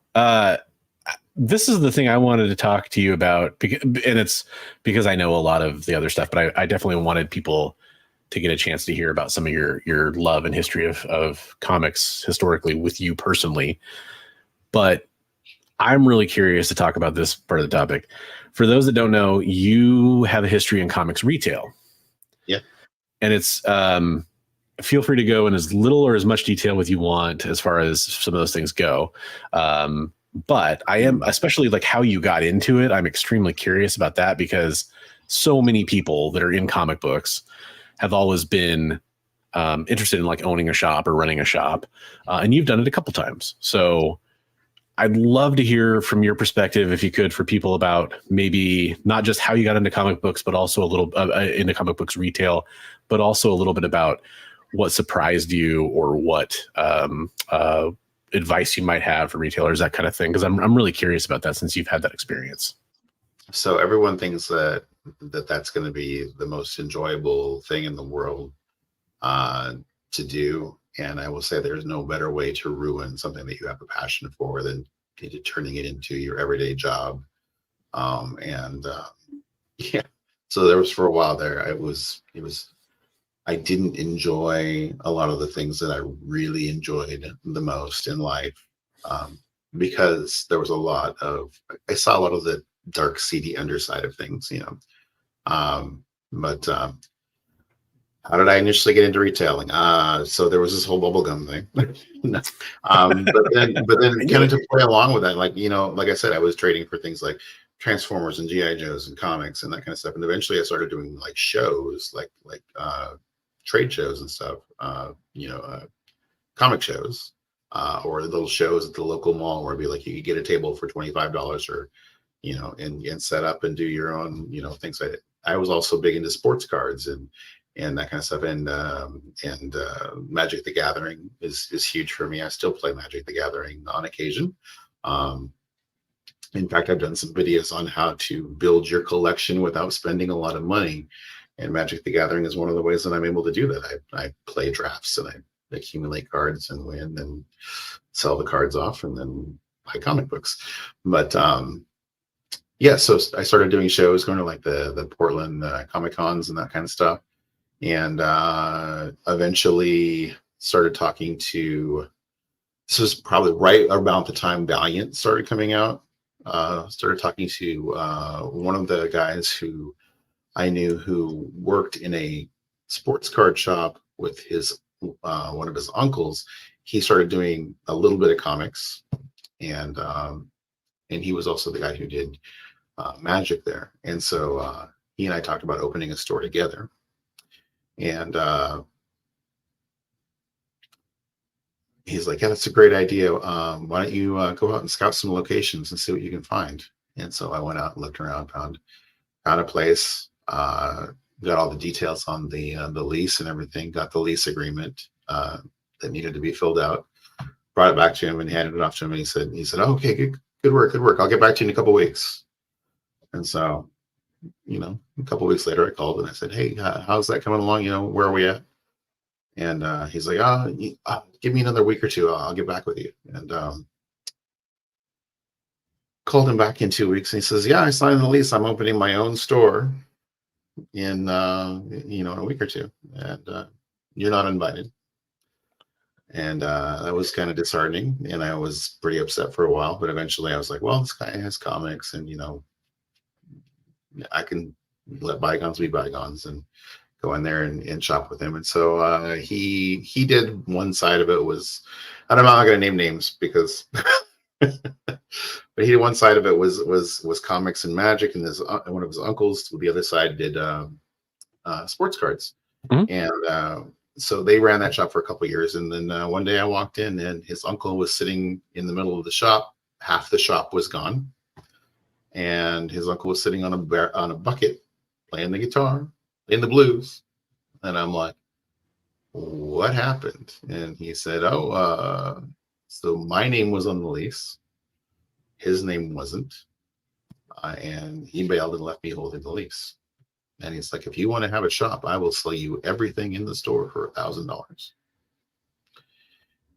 This is the thing I wanted to talk to you about, and it's because I know a lot of the other stuff, but I definitely wanted people to get a chance to hear about some of your love and history of comics historically with you personally. But I'm really curious to talk about this part of the topic. For those that don't know, you have a history in comics retail. Yeah. And it's, feel free to go in as little or as much detail as you want as far as some of those things go. But I am, especially like how you got into it, I'm extremely curious about that, because so many people that are in comic books have always been interested in like owning a shop or running a shop. And you've done it a couple times. So I'd love to hear from your perspective, if you could, for people about maybe not just how you got into comic books, but also a little into comic books retail, but also a little bit about what surprised you, or what advice you might have for retailers, that kind of thing. Because I'm really curious about that, since you've had that experience. So everyone thinks that's going to be the most enjoyable thing in the world to do. And I will say there's no better way to ruin something that you have a passion for than turning it into your everyday job. Yeah, so there was, for a while there, I didn't enjoy a lot of the things that I really enjoyed the most in life, because there was I saw a lot of the dark, seedy underside of things, you know. But How did I initially get into retailing? So there was this whole bubblegum thing. No. But then kind of to play along with that, like, like I said, I was trading for things like Transformers and GI Joes and comics and that kind of stuff. And eventually I started doing like shows, like trade shows and stuff, comic shows, or little shows at the local mall where it'd be like you could get a table for $25 or, and set up and do your own, things like that. I was also big into sports cards and that kind of stuff. And Magic the Gathering is huge for me. I still play Magic the Gathering on occasion. In fact, I've done some videos on how to build your collection without spending a lot of money. And Magic the Gathering is one of the ways that I'm able to do that. I play drafts and I accumulate cards and win and sell the cards off and then buy comic books. But so I started doing shows, going to like the Portland Comic Cons and that kind of stuff. And eventually started talking to, this was probably right about the time Valiant started coming out. Started talking to one of the guys who I knew who worked in a sports card shop with his one of his uncles. He started doing a little bit of comics, and he was also the guy who did Magic there. And so he and I talked about opening a store together. And he's like, yeah, that's a great idea. Why don't you go out and scout some locations and see what you can find? And so I went out and looked around, found a place, got all the details on the lease and everything, got the lease agreement that needed to be filled out, brought it back to him and handed it off to him. And he said, oh, okay, good work. I'll get back to you in a couple of weeks. And so, a couple of weeks later, I called and I said, hey, how's that coming along? Where are we at? And he's like, give me another week or two. I'll get back with you. And called him back in 2 weeks. And he says, yeah, I signed the lease. I'm opening my own store in, in a week or two. And you're not invited. And that was kind of disheartening. And I was pretty upset for a while. But eventually I was like, well, this guy has comics and, I can let bygones be bygones and go in there and shop with him. And so he did one side of it was, and I'm not going to name names because, but he did one side of it was comics and Magic, and one of his uncles, the other side did sports cards. Mm-hmm. And so they ran that shop for a couple of years. And then one day I walked in and his uncle was sitting in the middle of the shop. Half the shop was gone. And his uncle was sitting on a bucket playing the guitar in the blues. And I'm like, what happened? And he said, so my name was on the lease. His name wasn't. And he bailed and left me holding the lease. And he's like, if you want to have a shop, I will sell you everything in the store for $1,000.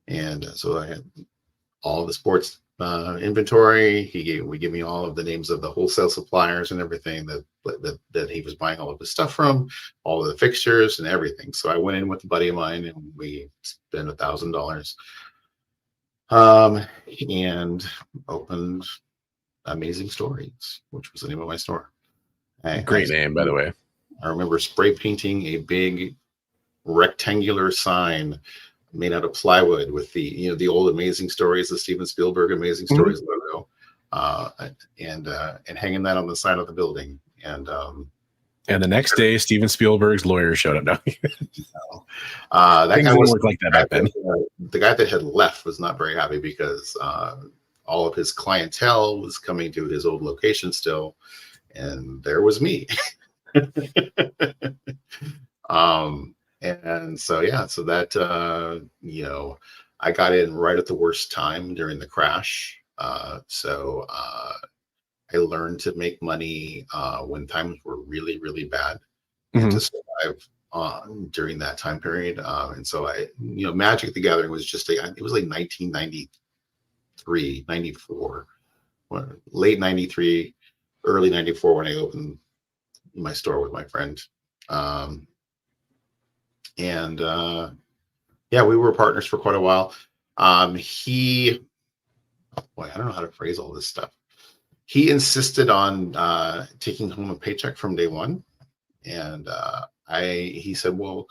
And so I had all the sports inventory. We gave me all of the names of the wholesale suppliers and everything that he was buying all of his stuff from, all of the fixtures and everything. So I went in with a buddy of mine and we spent $1,000 and opened Amazing Stories, which was the name of my store. Great name, by the way. I remember spray painting a big rectangular sign made out of plywood with the old Amazing Stories, the Steven Spielberg Amazing Stories logo, and hanging that on the side of the building. And the next day, Steven Spielberg's lawyer showed up. That guy didn't work like that back then. The guy that had left was not very happy because all of his clientele was coming to his old location still, and there was me. And so, so that, I got in right at the worst time during the crash. So I learned to make money when times were really, really bad and to survive during that time period. And so Magic the Gathering was it was like 1993, 94, late 93, early 94 when I opened my store with my friend. We were partners for quite a while. I don't know how to phrase all this stuff. He insisted on taking home a paycheck from day one. And he said, well,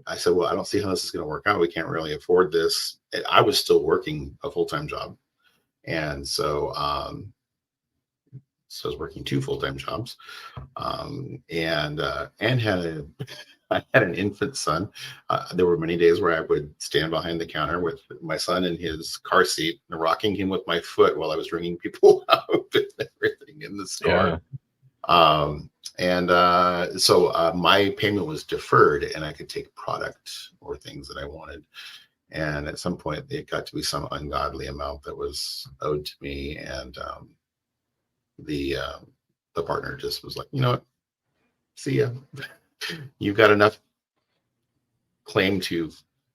I said, well, I don't see how this is going to work out. We can't really afford this. I was still working a full-time job. And so, so I was working 2 full-time jobs, and I had an infant son. There were many days where I would stand behind the counter with my son in his car seat, and rocking him with my foot while I was ringing people out and everything in the store. Yeah. So my payment was deferred, and I could take product or things that I wanted. And at some point, it got to be some ungodly amount that was owed to me, and the partner just was like, you know what, see ya. You've got enough claim to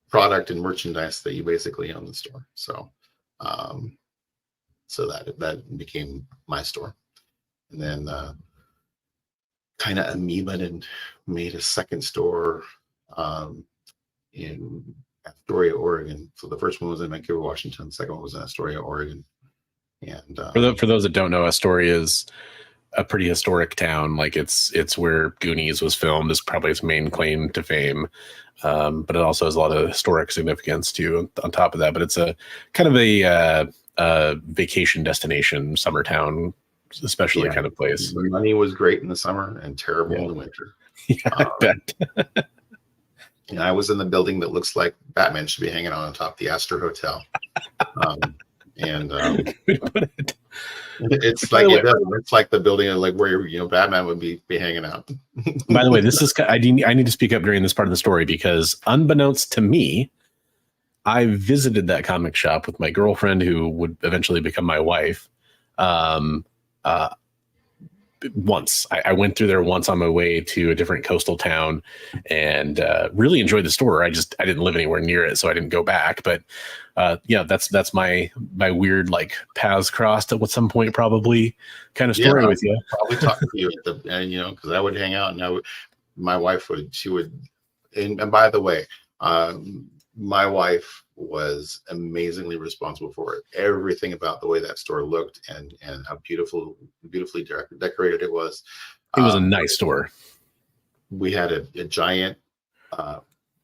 product and merchandise that you basically own the store. So so that became my store. And then kind of amoebaed and made a second store in Astoria, Oregon. So the first one was in Vancouver, Washington. The second one was in Astoria, Oregon. And for those that don't know, Astoria is a pretty historic town. Like it's where Goonies was filmed, is probably its main claim to fame. But it also has a lot of historic significance too on top of that. But it's a kind of a vacation destination, summer town, especially kind of place. The money was great in the summer and terrible in the winter. Yeah, I bet. And I was in the building that looks like Batman should be hanging on top of the Astor Hotel. It's like it's like the building like where Batman would be hanging out. By the way, this is I need to speak up during this part of the story, because unbeknownst to me, I visited that comic shop with my girlfriend, who would eventually become my wife. Once I went through there once on my way to a different coastal town, and really enjoyed the store. I didn't live anywhere near it, so I didn't go back. But yeah, that's my weird like paths crossed at some point probably kind of story with you. Probably talk to you because I would hang out, and my wife would, and by the way, my wife was amazingly responsible for it. Everything about the way that store looked and how beautifully decorated it was. It was a nice store. We had a giant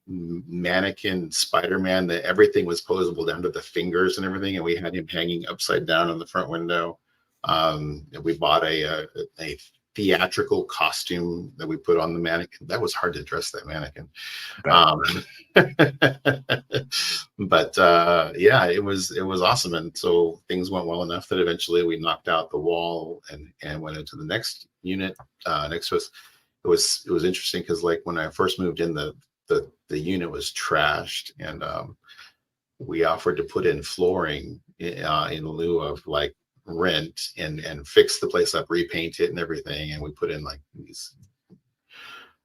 mannequin Spider-Man that everything was posable down to the fingers and everything, and we had him hanging upside down on the front window. We bought a theatrical costume that we put on the mannequin. That was hard to dress that mannequin. But yeah, it was awesome. And so things went well enough that eventually we knocked out the wall and went into the next unit next to us. It was interesting because like when I first moved in, the unit was trashed, and we offered to put in flooring in lieu of like rent and fix the place up, repaint it and everything. And we put in like these,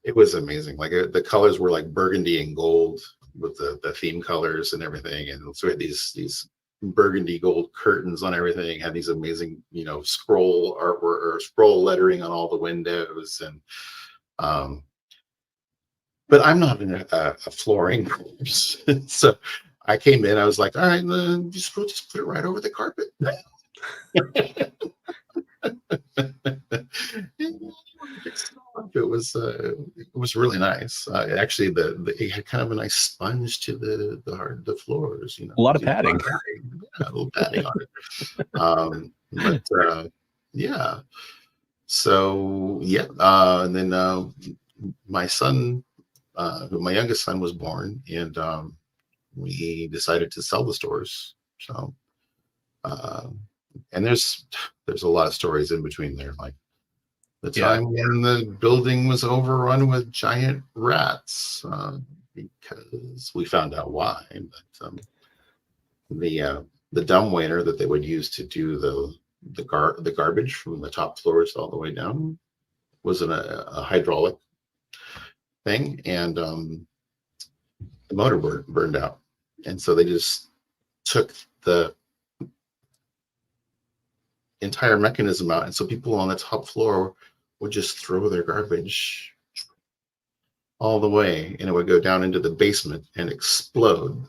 it was amazing. Like the colors were like burgundy and gold with the theme colors and everything. And so we had these burgundy gold curtains on everything, had these amazing, scroll artwork or scroll lettering on all the windows. And but I'm not a flooring person. So I came in, I was like, all right, just put it right over the carpet. It was really nice. Actually, it had kind of a nice sponge to the floors. A lot of padding. Yeah, a little padding on it. But yeah. So yeah, and then my son, my youngest son, was born, and we decided to sell the stores. So. And there's a lot of stories in between there, like the time when the building was overrun with giant rats, because we found out why. But the dumbwaiter that they would use to do the garbage from the top floors all the way down was a hydraulic thing, and the motor burned out, and so they just took the entire mechanism out, and so people on the top floor would just throw their garbage all the way, and it would go down into the basement and explode.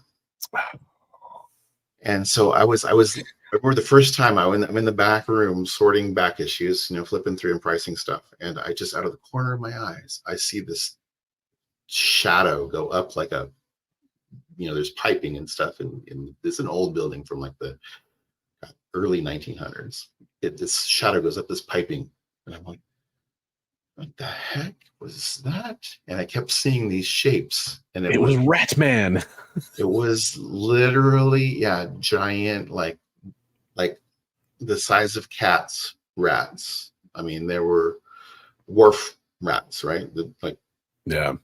And so I remember the first time I'm in the back room sorting back issues, flipping through and pricing stuff, and I just, out of the corner of my eyes, I see this shadow go up like a, there's piping and stuff, and it's an old building from like the early 1900s. This shadow goes up this piping, and I'm like, what the heck was that? And I kept seeing these shapes, and it was Ratman. It was literally, giant, like the size of cats, rats. I mean, there were wharf rats, right? Yeah,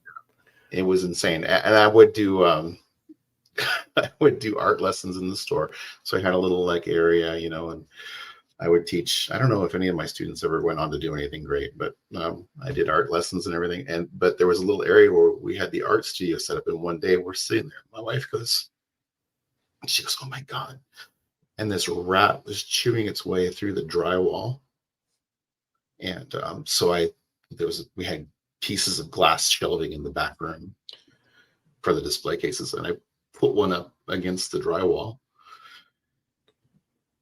it was insane. And I would do I would do art lessons in the store, so I had a little like area, and I would teach. I don't know if any of my students ever went on to do anything great, but I did art lessons and everything. But there was a little area where we had the art studio set up, and one day we're sitting there. My wife goes, "Oh my God." And this rat was chewing its way through the drywall. And we had pieces of glass shelving in the back room for the display cases. And I put one up against the drywall.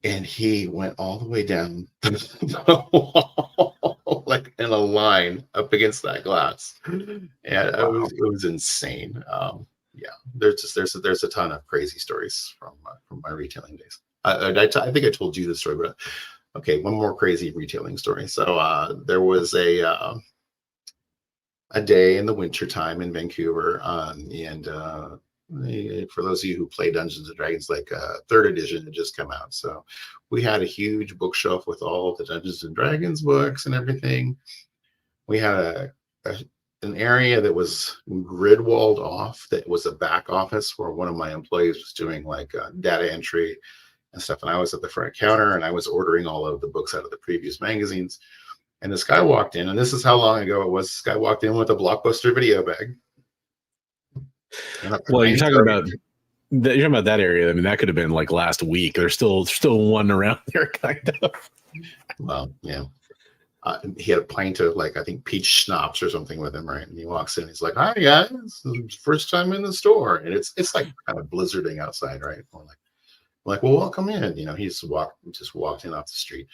And he went all the way down the wall, like in a line up against that glass. And it was insane. There's a ton of crazy stories from my retailing days. I think I told you this story, but okay, one more crazy retailing story. So there was a day in the wintertime in Vancouver, and for those of you who play Dungeons and Dragons, like third edition had just come out. So we had a huge bookshelf with all the Dungeons and Dragons books and everything. We had an area that was grid walled off that was a back office where one of my employees was doing like data entry and stuff. And I was at the front counter, and I was ordering all of the books out of the previous magazines. And this guy walked in, and this is how long ago it was. This guy walked in with a Blockbuster video bag. Well, you're talking about that area. I mean, that could have been like last week. There's still one around there, kind of. Well, yeah. He had a pint of, like, I think peach schnapps or something with him, right? And he walks in. He's like, "Hi guys, first time in the store," and it's like kind of blizzarding outside, right? We're like, "Well, welcome in." He just walked in off the street,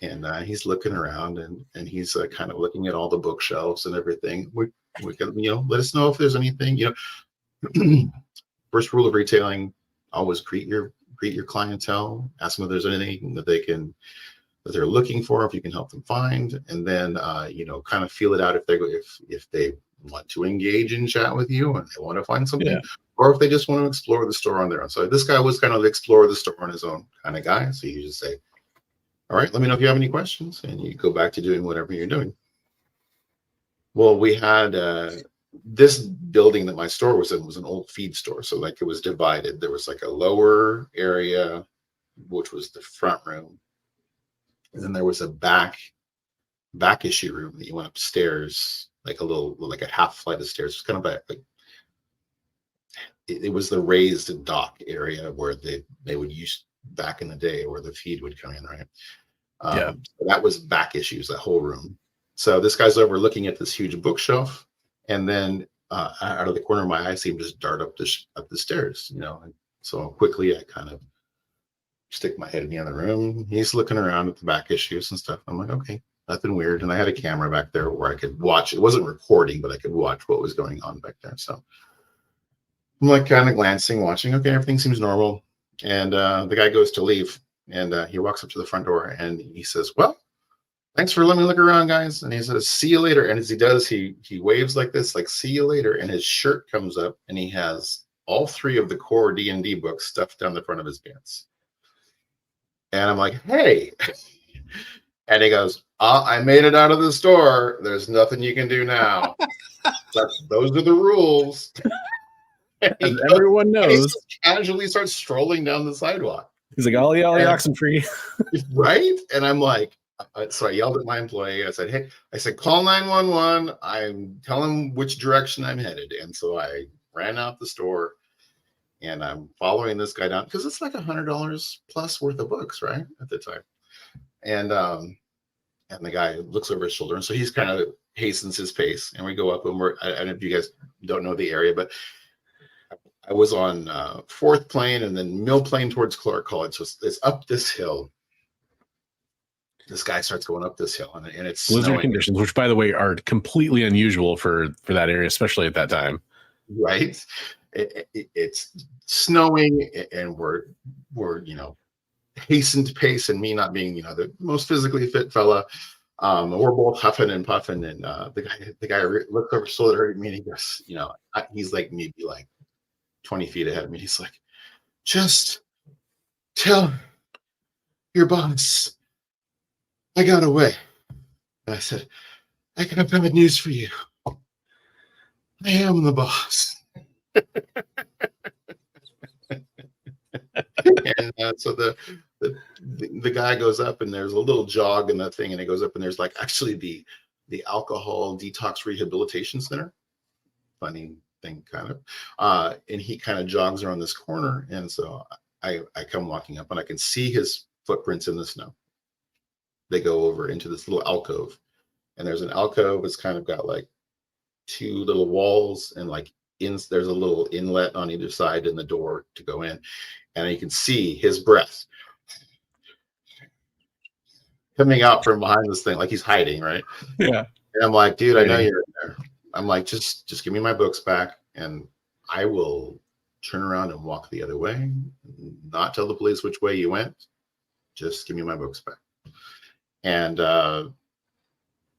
and he's looking around, and he's kind of looking at all the bookshelves and everything. We can, let us know if there's anything. First rule of retailing: always greet your clientele. Ask them if there's anything that they're looking for, if you can help them find, and then kind of feel it out if they want to engage in chat with you and they want to find something, or if they just want to explore the store on their own. So this guy was kind of the explore the store on his own kind of guy. So you just say, "All right, let me know if you have any questions," and you go back to doing whatever you're doing. Well, we had this building that my store was in was an old feed store, so like it was divided. There was like a lower area, which was the front room. And then there was a back issue room that you went upstairs, like a half flight of stairs. It was kind of it was the raised dock area where they would use back in the day, where the feed would come in, right? So that was back issues, that whole room. So this guy's over looking at this huge bookshelf, and then out of the corner of my eye, I see him just dart up the stairs, And so quickly, I kind of stick my head in the other room. He's looking around at the back issues and stuff. I'm like, okay, nothing weird. And I had a camera back there where I could watch. It wasn't recording, but I could watch what was going on back there. So I'm like kind of glancing, watching. Okay, everything seems normal. And the guy goes to leave, and he walks up to the front door, and he says, "Well, thanks for letting me look around, guys." And he says, "See you later." And as he does, he waves like this, like, "See you later." And his shirt comes up, and he has all 3 of the core D&D books stuffed down the front of his pants. And I'm like, "Hey." And he goes, "I made it out of the store. There's nothing you can do now." Those are the rules. And everyone knows. He casually starts strolling down the sidewalk. He's like, "Ollie, oxen free." Right? And I'm like, so I yelled at my employee. I said, "Hey," I said, "call 911. I'm telling which direction I'm headed." And so I ran out the store, and I'm following this guy down because it's like $100 plus worth of books, right, at the time. And the guy looks over his shoulder, and so he's kind of hastens his pace, and we go up, and I don't know if you guys don't know the area, but I was on 4th Plain and then Mill Plain towards Clark College, so it's up this hill. this guy starts going up this hill, and it's blizzard snowing. conditions, which by the way are completely unusual for that area, especially at that time. Right? It's snowing, and we're hastened pace, and me not being the most physically fit fella. We're both huffing and puffing, and the guy looked over shoulder at me, and he goes, he's like maybe like 20 feet ahead of me. He's like, just tell your boss I got away. And I said, I got bad news for you. I am the boss. And so the guy goes up, and there's a little jog in that thing, and it goes up, and there's like actually the alcohol detox rehabilitation center. Funny thing, kind of. And he kind of jogs around this corner, and so I come walking up, and I can see his footprints in the snow. They go over into this little alcove, and there's an alcove. It's kind of got like two little walls, and like there's a little inlet on either side in the door to go in, and you can see his breath coming out from behind this thing, like he's hiding, right? Yeah. And I'm like, dude, I know you're in there. I'm like, just give me my books back, and I will turn around and walk the other way, not tell the police which way you went. Just give me my books back. And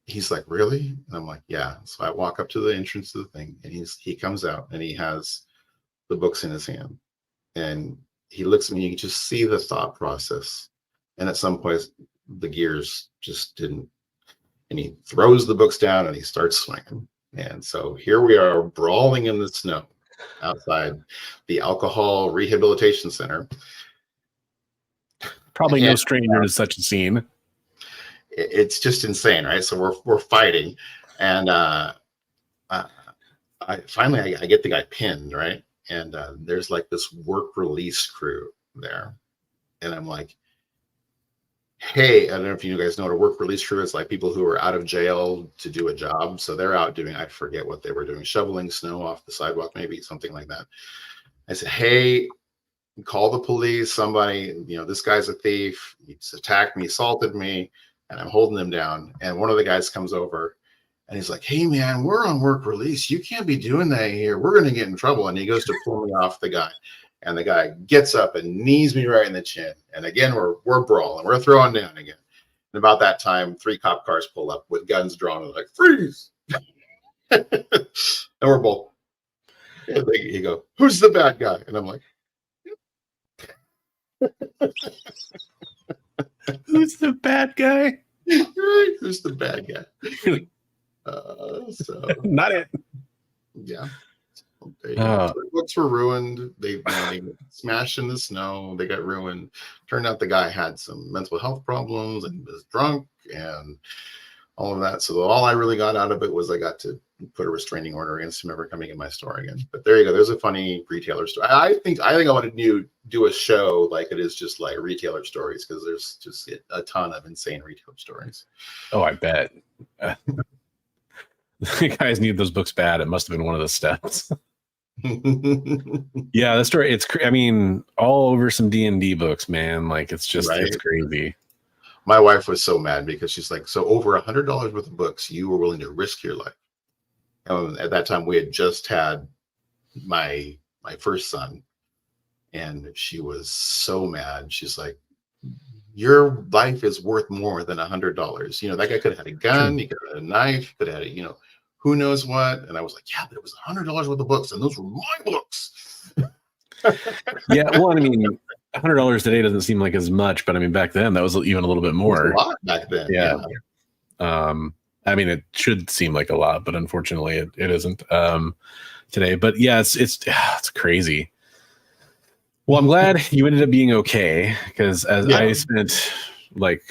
he's like, really? And I'm like, yeah. So I walk up to the entrance to the thing, and he comes out, and he has the books in his hand, and he looks at me. You can just see the thought process, and at some point the gears just didn't, and he throws the books down, and he starts swinging. And so here we are, brawling in the snow outside the alcohol rehabilitation center. Probably no stranger to such a scene. It's just insane, right? So we're fighting, and I finally get the guy pinned, right? And there's like this work release crew there, and I'm like, hey, I don't know if you guys know what a work release crew is. Like people who are out of jail to do a job, so they're out doing, I forget what they were doing, shoveling snow off the sidewalk, maybe something like that. I said, hey, call the police, somebody, this guy's a thief. He's attacked me, assaulted me, and I'm holding him down. And one of the guys comes over, and he's like, hey man, we're on work release. You can't be doing that here. We're going to get in trouble. And he goes to pull me off the guy. And the guy gets up and knees me right in the chin. And again, we're brawling. We're throwing down again. And about that time, 3 cop cars pull up with guns drawn. And like, freeze. And we're both. And he go, who's the bad guy? And I'm like, who's the bad guy? Right, who's the bad guy? So not it. Yeah. Their books were ruined. They smashed in the snow. They got ruined. Turned out the guy had some mental health problems and was drunk and all of that. So all I really got out of it was I got to put a restraining order against him ever coming in my store again. But there you go. There's a funny retailer story. I think I want to do a show like it is just like retailer stories, because there's just a ton of insane retailer stories. Oh, I bet. The guys need those books bad. It must have been one of the steps. Yeah, the story. I mean, all over some D&D books, man. Like it's just right? It's crazy. My wife was so mad because she's like, so over $100 worth of books, you were willing to risk your life. At that time, we had just had my first son, and she was so mad. She's like, your life is worth more than $100. That guy could have had a gun, he could have had a knife, could have had who knows what. And I was like, yeah, but it was $100 worth of books, and those were my books. Yeah, well, I mean, $100 today doesn't seem like as much, but I mean, back then that was even a little bit more. It was a lot back then. Yeah. I mean, it should seem like a lot, but unfortunately, it isn't today. But yeah, it's crazy. Well, I'm glad you ended up being okay, because I spent like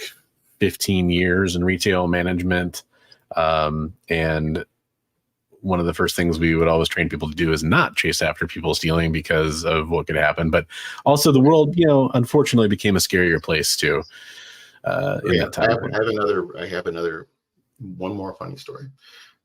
15 years in retail management, and one of the first things we would always train people to do is not chase after people stealing because of what could happen. But also the world, unfortunately became a scarier place too. In that time. I have another one more funny story.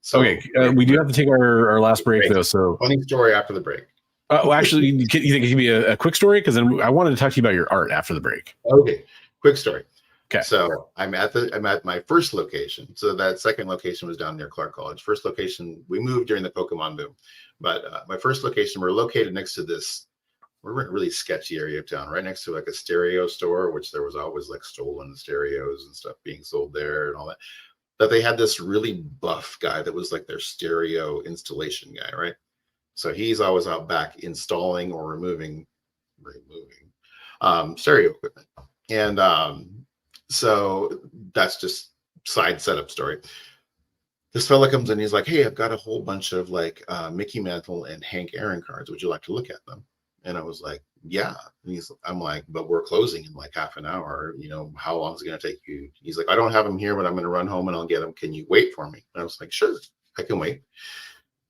So, okay. We do have to take our last break though. So funny story after the break. Well, actually, you think it can be a quick story? Because then I wanted to talk to you about your art after the break. Okay. Quick story. Okay. So I'm at my first location. So that second location was down near Clark College. First location, we moved during the Pokemon boom. But my first location, we're located next to this, we're in a really sketchy area of town, right next to like a stereo store, which there was always like stolen stereos and stuff being sold there and all that. But they had this really buff guy that was like their stereo installation guy, right? So he's always out back installing or removing stereo equipment. And so that's just side setup story. This fella comes in, he's like, hey, I've got a whole bunch of like Mickey Mantle and Hank Aaron cards. Would you like to look at them? And I was like, yeah. And I'm like, but we're closing in like half an hour. You know, how long is it going to take you? He's like, I don't have them here, but I'm going to run home and I'll get them. Can you wait for me? And I was like, sure, I can wait.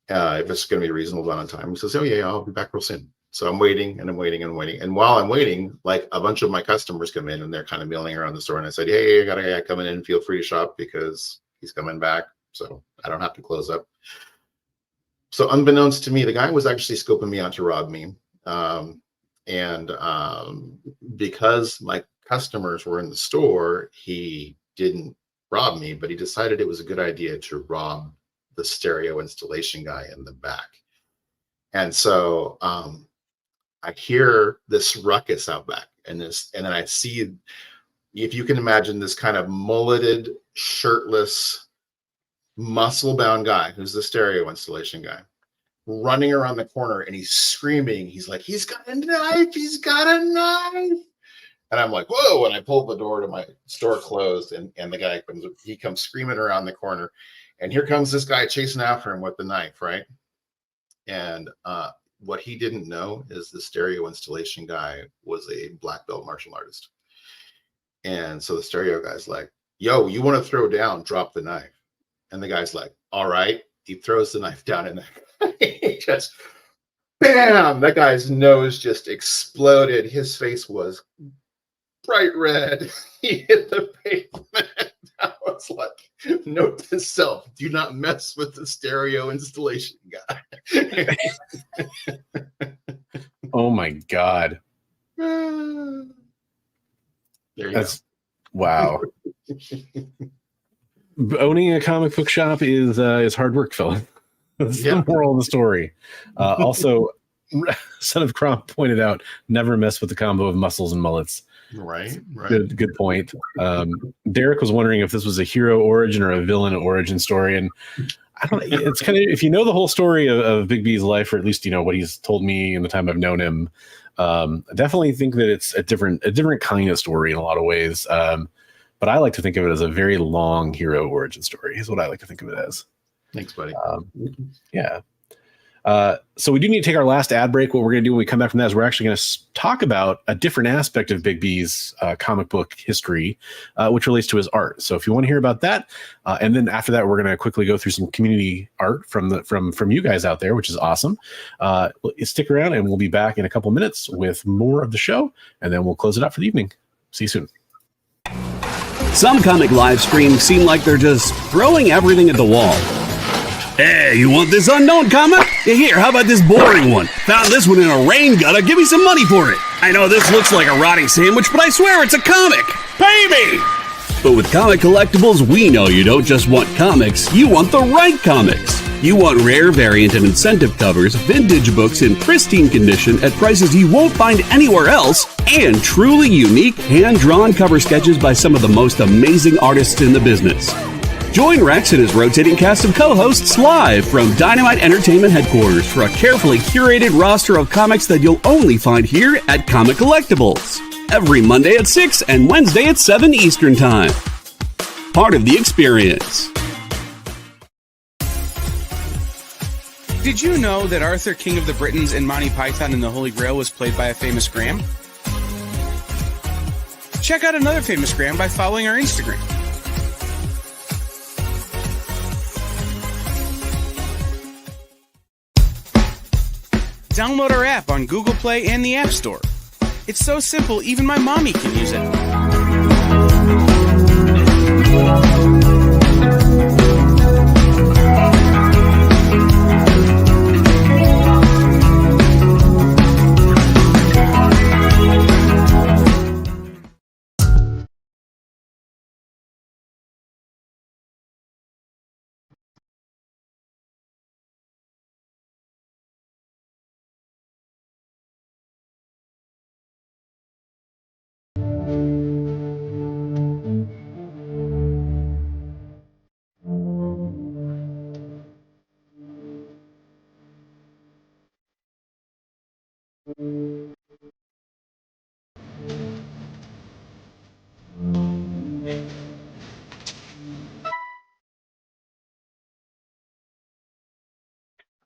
If it's going to be a reasonable amount of time. He says, oh yeah, I'll be back real soon. So I'm waiting and I'm waiting and waiting. And while I'm waiting, like a bunch of my customers come in and they're kind of milling around the store. And I said, hey, I got a guy coming in. Feel free to shop because he's coming back. So I don't have to close up. So unbeknownst to me, the guy was actually scoping me out to rob me. Because my customers were in the store, he didn't rob me, but he decided it was a good idea to rob the stereo installation guy in the back. And so I hear this ruckus out back, and then I see, if you can imagine, this kind of mulleted, shirtless, muscle-bound guy who's the stereo installation guy running around the corner, and he's screaming. He's like, he's got a knife, he's got a knife. And I'm like, whoa. And I pull the door to my store closed, and the guy comes screaming around the corner. And here comes this guy chasing after him with the knife, right? And what he didn't know is the stereo installation guy was a black belt martial artist. And so the stereo guy's like, yo, you want to throw down, drop the knife. And the guy's like, all right. He throws the knife down, and he just, bam, that guy's nose just exploded. His face was bright red. He hit the pavement. I was like, note to self, do not mess with the stereo installation guy. Oh my God. There you That's go. Wow. Owning a comic book shop is hard work, fella. That's the moral of the story. Also, Son of Cromp pointed out, never mess with the combo of muscles and mullets. Right. Good point. Derek was wondering if this was a hero origin or a villain origin story, and I don't know. It's kind of, if you know the whole story of Bigby's life, or at least you know what he's told me in the time I've known him, I definitely think that it's a different kind of story in a lot of ways. But I like to think of it as a very long hero origin story. Is what I like to think of it as. Thanks, buddy. Yeah. So we do need to take our last ad break. What we're going to do when we come back from that is we're actually going to talk about a different aspect of Bigby's comic book history, which relates to his art. So if you want to hear about that, and then after that, we're going to quickly go through some community art from you guys out there, which is awesome. Stick around, and we'll be back in a couple minutes with more of the show, and then we'll close it up for the evening. See you soon. Some comic live streams seem like they're just throwing everything at the wall. Hey, you want this unknown comic? Here, how about this boring one? Found this one in a rain gutter. Give me some money for it. I know this looks like a rotting sandwich, but I swear it's a comic. Pay me! But with Comic Collectibles, we know you don't just want comics, you want the right comics. You want rare variant and incentive covers, vintage books in pristine condition at prices you won't find anywhere else, and truly unique hand-drawn cover sketches by some of the most amazing artists in the business. Join Rex and his rotating cast of co-hosts live from Dynamite Entertainment headquarters for a carefully curated roster of comics that you'll only find here at Comic Collectibles. Every Monday at 6 and Wednesday at 7 Eastern Time. Part of the experience. Did you know that Arthur, King of the Britons, in Monty Python and the Holy Grail was played by a famous Graham? Check out another famous Graham by following our Instagram. Download our app on Google Play and the App Store. It's so simple, even my mommy can use it.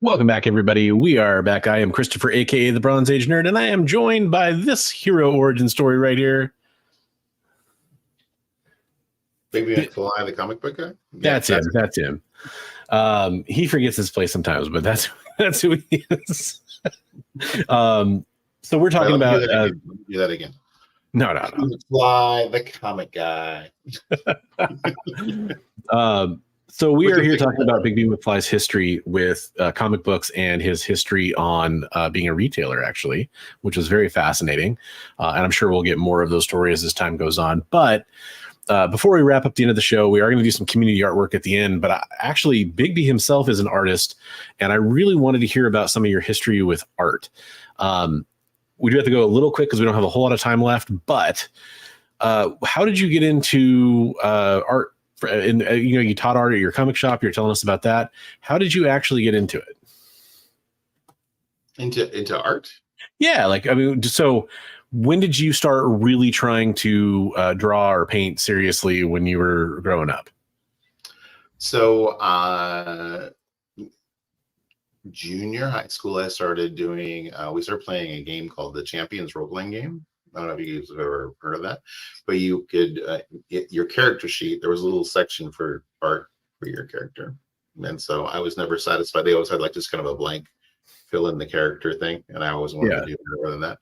Welcome back, everybody. We are back. I am Christopher, aka the Bronze Age Nerd, and I am joined by this hero origin story right here. Bigby McFly, the comic book guy. That's him. That's him. He forgets his place sometimes, but that's who he is. So we're talking about do that again. No. McFly, the comic guy. So we are here talking about Bigby McFly's history with comic books and his history on being a retailer, actually, which was very fascinating. And I'm sure we'll get more of those stories as time goes on. But before we wrap up the end of the show, we are going to do some community artwork at the end. But actually, Bigby himself is an artist, and I really wanted to hear about some of your history with art. We do have to go a little quick because we don't have a whole lot of time left. But how did you get into art? You taught art at your comic shop. You're telling us about that. How did you actually get into it? Into art? Yeah, so when did you start really trying to draw or paint seriously when you were growing up? So junior high school, I started doing. We started playing a game called the Champions role-playing game. I don't know if you guys have ever heard of that, but you could your character sheet. There was a little section for art for your character, and so I was never satisfied. They always had like just kind of a blank fill in the character thing, and I always wanted to do more than that.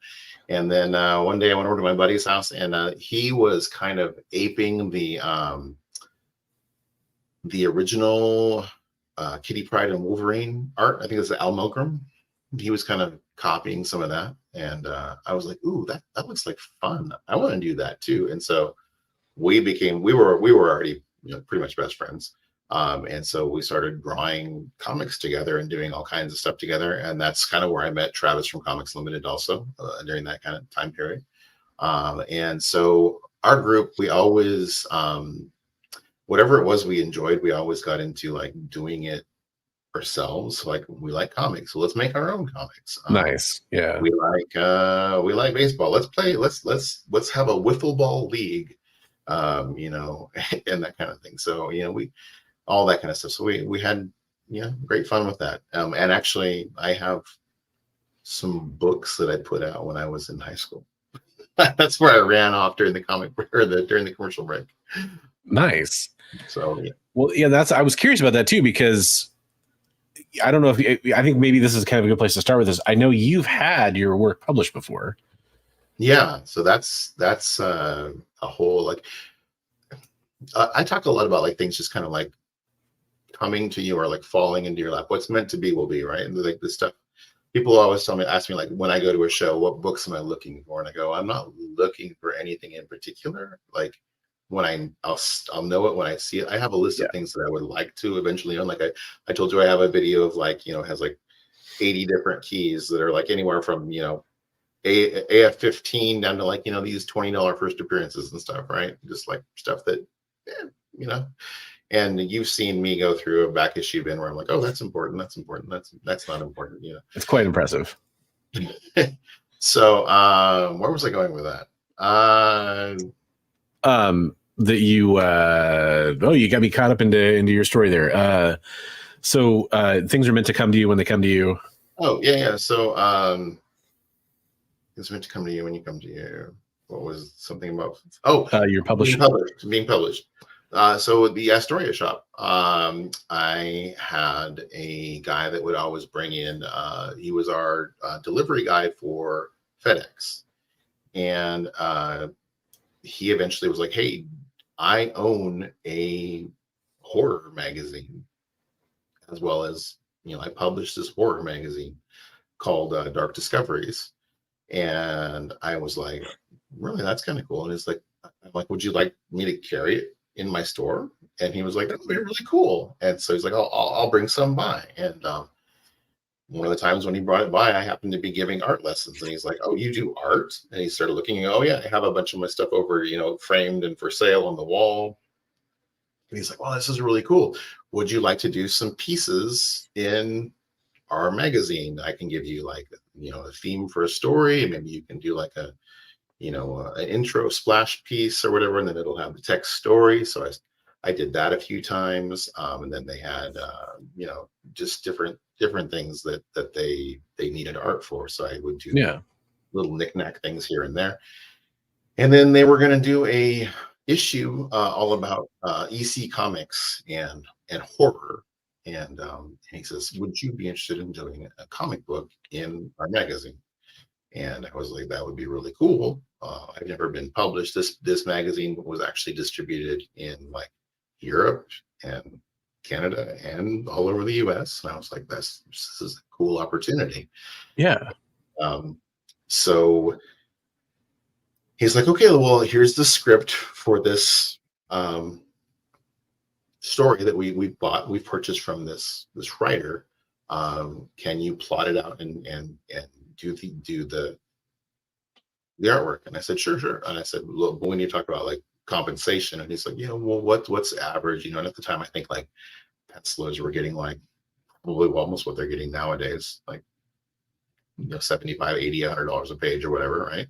And then one day I went over to my buddy's house, and he was kind of aping the original Kitty Pryde and Wolverine art. I think it's Al Milgrom. He was kind of copying some of that, and I was like, "Ooh, that looks like fun. I want to do that too." And so we were already pretty much best friends, and so we started drawing comics together and doing all kinds of stuff together. And that's kind of where I met Travis from Comics Limited also during that kind of time period. And so our group, we always whatever it was we enjoyed, we always got into like doing it ourselves. Like, we like comics, so let's make our own comics. Nice. Yeah. We like baseball. Let's play. Let's have a wiffle ball league, and that kind of thing. So we all that kind of stuff. So we had great fun with that. And actually, I have some books that I put out when I was in high school. That's where I ran off during the during the commercial break. Nice. So yeah. Well, yeah, I was curious about that too, because I don't know I think maybe this is kind of a good place to start with this. I know you've had your work published before. Yeah. So that's a whole, I talk a lot about like things just kind of like coming to you or like falling into your lap. What's meant to be will be, right? And like this stuff, people always ask me like, when I go to a show, what books am I looking for? And I go, I'm not looking for anything in particular. Like, when I'll know it when I see it. I have a list of things that I would like to eventually own. Like I told you, I have a video of like, has like 80 different keys that are like anywhere from, AF-15 down to like, these $20 first appearances and stuff, right? Just like stuff that, and you've seen me go through a back issue bin where I'm like, oh, that's important. That's important. That's not important. It's quite impressive. So where was I going with that? That you you got me caught up into your story there. So things are meant to come to you when they come to you. Oh yeah. So it's meant to come to you when you come to you. What was something about? You're published. Being published. So the Astoria shop. I had a guy that would always bring in. He was our delivery guy for FedEx, and he eventually was like, "Hey, I own a horror magazine, as well as I published this horror magazine called Dark Discoveries." And I was like, "Really? That's kind of cool." And it's like, "I'm like, would you like me to carry it in my store?" And he was like, "That would be really cool." And so he's like, "I'll bring some by." And one of the times when he brought it by, I happened to be giving art lessons, and he's like, "Oh, you do art?" And he started looking, "Oh yeah, I have a bunch of my stuff over, framed and for sale on the wall." And he's like, "Well, this is really cool. Would you like to do some pieces in our magazine? I can give you like, a theme for a story. Maybe you can do like a, an intro splash piece or whatever, and then it'll have the text story." So I did that a few times, and then they had just different things that they needed art for. So I would do little knickknack things here and there. And then they were going to do a issue all about EC comics and horror. And he says, "Would you be interested in doing a comic book in our magazine?" And I was like, "That would be really cool." I've never been published. This magazine was actually distributed in like Europe and Canada and all over the US. And I was like, this is a cool opportunity. Yeah. So he's like, "Okay, well, here's the script for this story that we purchased from this writer. Can you plot it out and do the artwork?" And I said, sure. And I said, "Look, we need to talk about like compensation." And he's like, "Well, what's average?" And at the time, I think like pencilers were getting like probably almost what they're getting nowadays, like $75, $80, $100 a page or whatever, right?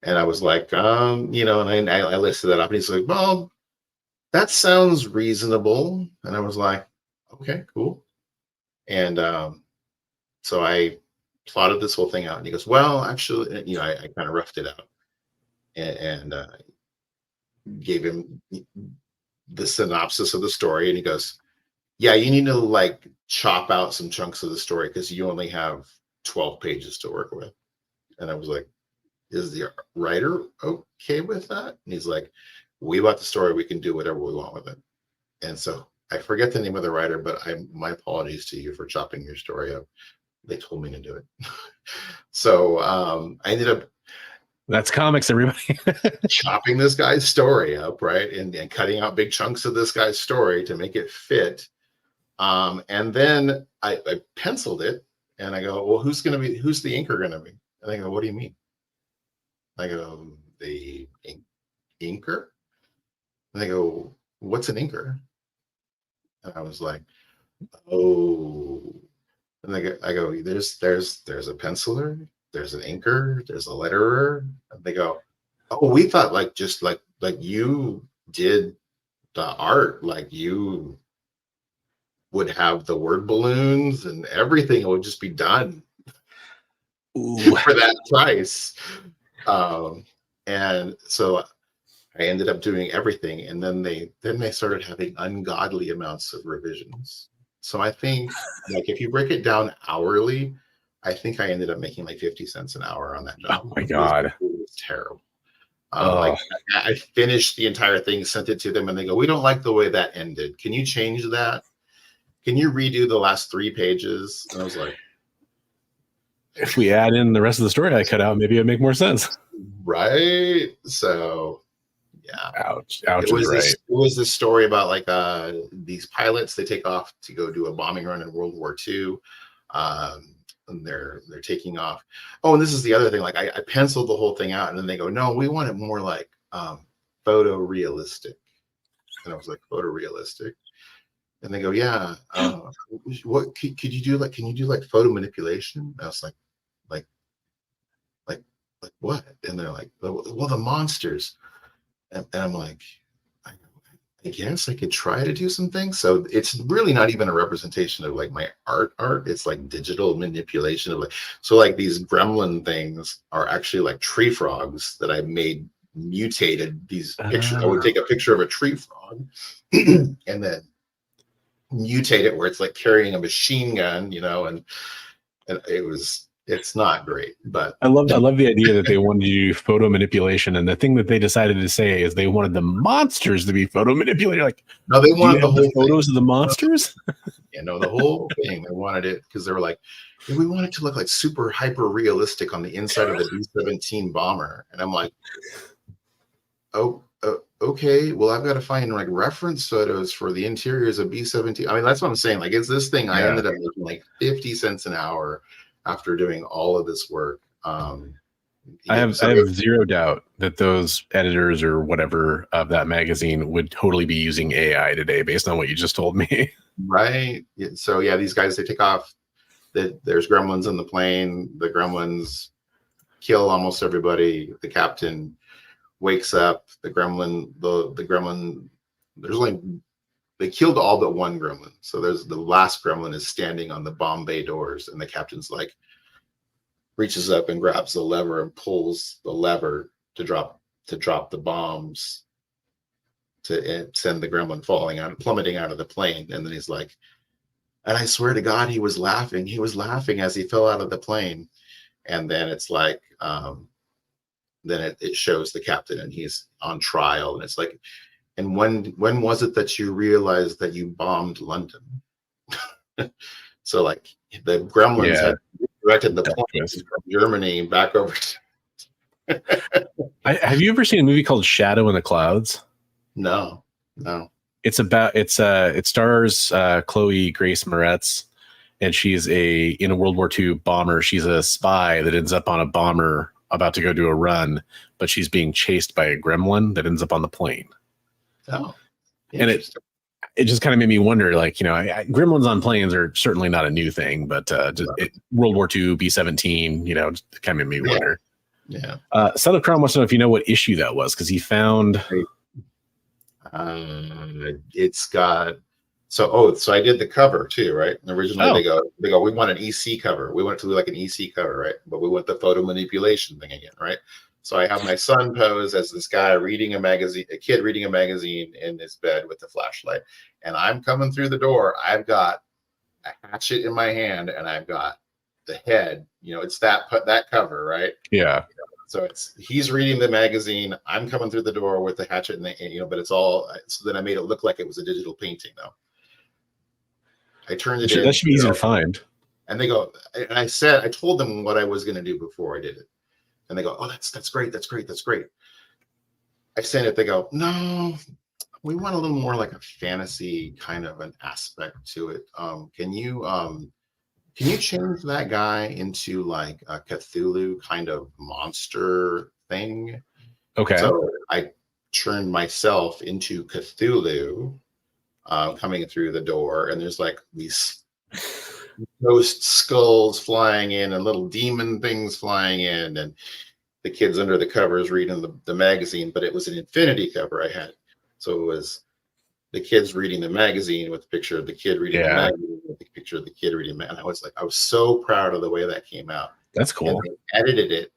And I was like, and I listed that up, and he's like, "Well, that sounds reasonable." And I was like, "Okay, cool." And so I plotted this whole thing out, and he goes, "Well, actually," I kind of roughed it out and gave him the synopsis of the story, and he goes, "Yeah, you need to like chop out some chunks of the story because you only have 12 pages to work with." And I was like, "Is the writer okay with that?" And he's like, "We bought the story. We can do whatever we want with it." And so I forget the name of the writer, but my apologies to you for chopping your story up. They told me to do it. So I ended up. That's comics, everybody. Chopping this guy's story up, right? And cutting out big chunks of this guy's story to make it fit. And then I penciled it, and I go, "Well, who's the inker going to be?" And I go, "What do you mean?" I go, "The inker?" And they go, "What's an inker?" And I was like, "Oh." And I go, there's a penciler, there's an inker, there's a letterer." And they go, "Oh, we thought like just like you did the art, like you would have the word balloons and everything. It would just be done for that price." And so I ended up doing everything, and then they started having ungodly amounts of revisions. So I think like if you break it down hourly, I think I ended up making like 50 cents an hour on that job. Oh my God. It was terrible. Like I finished the entire thing, sent it to them, and they go, "We don't like the way that ended. Can you change that? Can you redo the last 3 pages?" And I was like, if we add in the rest of the story I cut out, maybe it'd make more sense. Right. So yeah. Ouch. It was this story about like these pilots. They take off to go do a bombing run in World War II. And they're taking off. Oh, and this is the other thing. Like I penciled the whole thing out, and then they go, "No, we want it more like photorealistic." And I was like, "Photorealistic?" And they go, "Yeah. What could you do? Like, can you do like photo manipulation?" And I was like what? And they're like, "Well, the monsters." And I'm like, I guess I could try to do some things. So it's really not even a representation of like my art. It's like digital manipulation of like, so like these gremlin things are actually like tree frogs that I made mutated these pictures. I would take a picture of a tree frog and then mutate it where it's like carrying a machine gun, and it's not great, but I love the idea that they wanted to do photo manipulation, and the thing that they decided to say is they wanted the monsters to be photo manipulated. Like, no, they wanted the whole photos of the monsters. The whole thing. They wanted it because they were like, "We want it to look like super hyper realistic on the inside of the B-17 bomber." And I'm like, "Oh, okay. Well, I've got to find like reference photos for the interiors of B-17." I mean, that's what I'm saying. Like, it's this thing. I ended up making like 50 cents an hour after doing all of this work. I have zero doubt that those editors or whatever of that magazine would totally be using AI today based on what you just told me. Right. So yeah, these guys, they take off. There's gremlins in the plane. The gremlins kill almost everybody. The captain wakes up. The gremlin they killed all but one gremlin. So there's the last gremlin is standing on the bomb bay doors, and the captain's like reaches up and grabs the lever and pulls the lever to drop the bombs to send the gremlin plummeting out of the plane. And then he's like, and I swear to God, he was laughing. He was laughing as he fell out of the plane. And then it's like, then it shows the captain and he's on trial. And it's like, and when was it that you realized that you bombed London? So like the gremlins had directed the plane from Germany back over to have you ever seen a movie called Shadow in the Clouds? No. It stars Chloe Grace Moretz, and she's in a World War II bomber. She's a spy that ends up on a bomber about to go do a run, but she's being chased by a gremlin that ends up on the plane. Oh, and it just kind of made me wonder, like, gremlins on planes are certainly not a new thing, but World War II, B-17, just kind of made me wonder. Yeah. Son of Crown wants to know if you know what issue that was, because he found. It's got so I did the cover too, right? And originally they go, we want an EC cover. We want it to look like an EC cover, right? But we want the photo manipulation thing again, right? So I have my son pose as this guy reading a magazine, a kid reading a magazine in his bed with the flashlight. And I'm coming through the door. I've got a hatchet in my hand, and I've got the head. It's that cover, right? Yeah. So he's reading the magazine. I'm coming through the door with the hatchet, but it's all. So then I made it look like it was a digital painting, though. I turned it in. That should be easy to find. And they go, and I told them what I was going to do before I did it, and they go, "Oh, that's great, that's great, that's great." I sent it. They go, "No, we want a little more like a fantasy kind of an aspect to it. Can you change that guy into like a Cthulhu kind of monster thing?" Okay. So I turned myself into Cthulhu coming through the door, and there's like these ghost skulls flying in and little demon things flying in, and the kids under the covers reading the magazine, but it was an infinity cover I had. So it was the kids reading the magazine with the picture of the kid reading the magazine with the picture of the kid reading. And I was so proud of the way that came out. That's cool. And they edited it,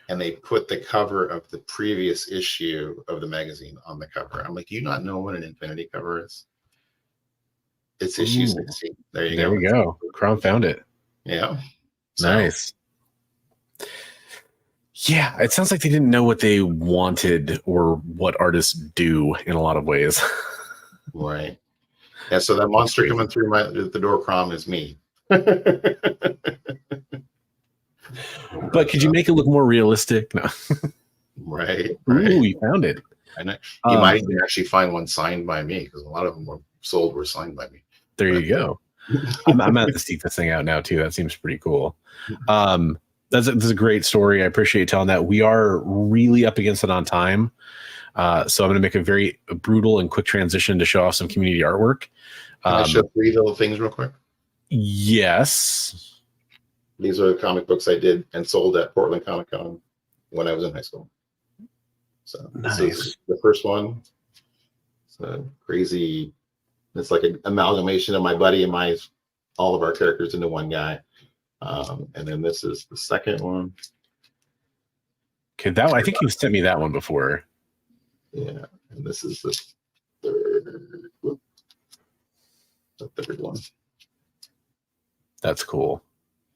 and they put the cover of the previous issue of the magazine on the cover. I'm like, do you not know what an infinity cover is? It's issue 16. There you go. There we go. Crown found it. Yeah. Nice. Yeah, it sounds like they didn't know what they wanted or what artists do in a lot of ways. Right. Yeah, so that monster coming through the door prom is me. But could you make it look more realistic? No. Right. Ooh, you found it. And you might even actually find one signed by me, because a lot of them were signed by me. There you go. I'm going to have to seek this thing out now, too. That seems pretty cool. That's a great story. I appreciate you telling that. We are really up against it on time. So I'm going to make a very brutal and quick transition to show off some community artwork. Can I show 3 little things real quick? Yes. These are the comic books I did and sold at Portland Comic Con when I was in high school. So nice. This is the first one. It's a crazy. It's like an amalgamation of my buddy and all of our characters into one guy. And then this is the second one. Okay, that one, I think you sent me that one before. Yeah, and this is the third one. That's cool.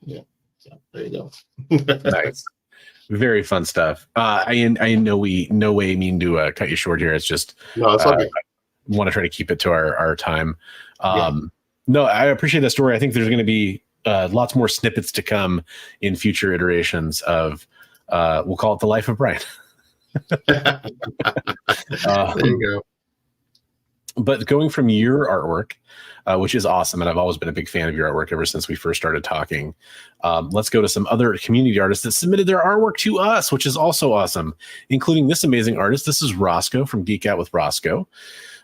Yeah, so there you go. Nice. Very fun stuff. I know we no way mean to cut you short here. It's just no, it's okay. I want to try to keep it to our time. No, I appreciate that story. I think there's going to be lots more snippets to come in future iterations of we'll call it the life of Brian. There you go. But going from your artwork, which is awesome, and I've always been a big fan of your artwork ever since we first started talking, let's go to some other community artists that submitted their artwork to us, which is also awesome, including this amazing artist. This is Roscoe from Geek Out with Roscoe.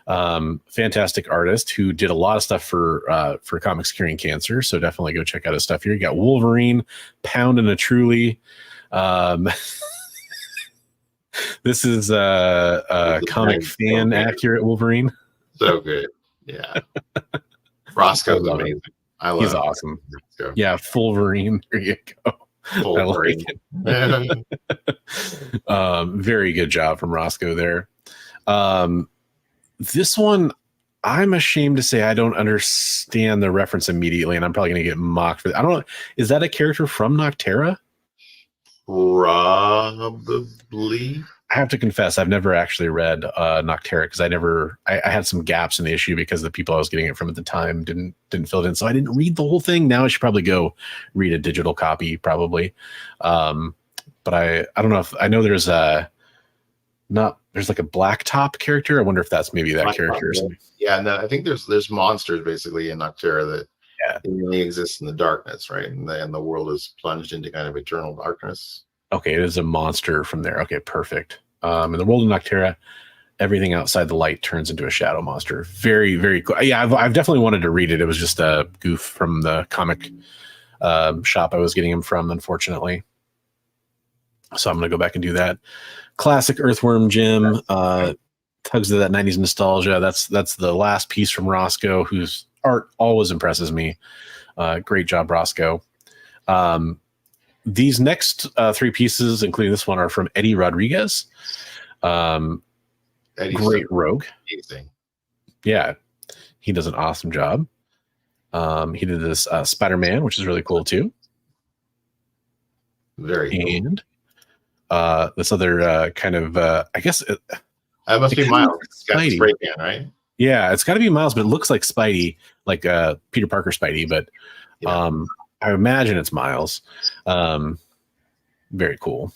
Fantastic artist who did a lot of stuff for Comics Curing Cancer. So definitely go check out his stuff here. You got Wolverine, Pound and a Truly. This This is a comic fan accurate Wolverine. So good. Yeah. Roscoe's amazing. I love He's him. awesome. So. Yeah, Wolverine. There you go. Wolverine. I like it. Very good job from Roscoe there. This one, I'm ashamed to say I don't understand the reference immediately, and I'm probably going to get mocked for that. I don't know. Is that a character from Noctera? Probably. I have to confess, I've never actually read Noctera because I had some gaps in the issue because the people I was getting it from at the time didn't fill it in. So I didn't read the whole thing. Now I should probably go read a digital copy, probably. But I don't know if I know there's like a black top character. I wonder if that's maybe that black character. Or something. Yeah, no, I think there's monsters basically in Noctera that only exist in the darkness, right? And the world is plunged into kind of eternal darkness. Okay, it is a monster from there. Okay, perfect. In the world of Noctera, everything outside the light turns into a shadow monster. Very, very cool. Yeah, I've definitely wanted to read it. It was just a goof from the comic shop I was getting him from, unfortunately. So I'm going to go back and do that. Classic Earthworm Jim. Tugs to that 90s nostalgia. That's the last piece from Roscoe, whose art always impresses me. Great job, Roscoe. These next three pieces, including this one, are from Eddie Rodriguez. Great rogue. Amazing. Yeah, he does an awesome job. He did this Spider-Man, which is really cool too. Very cool. And this other kind of, I guess that must be Miles. It's got the spray can, right? Yeah, it's got to be Miles, but it looks like Spidey, like Peter Parker Spidey, but I imagine it's Miles. Very cool.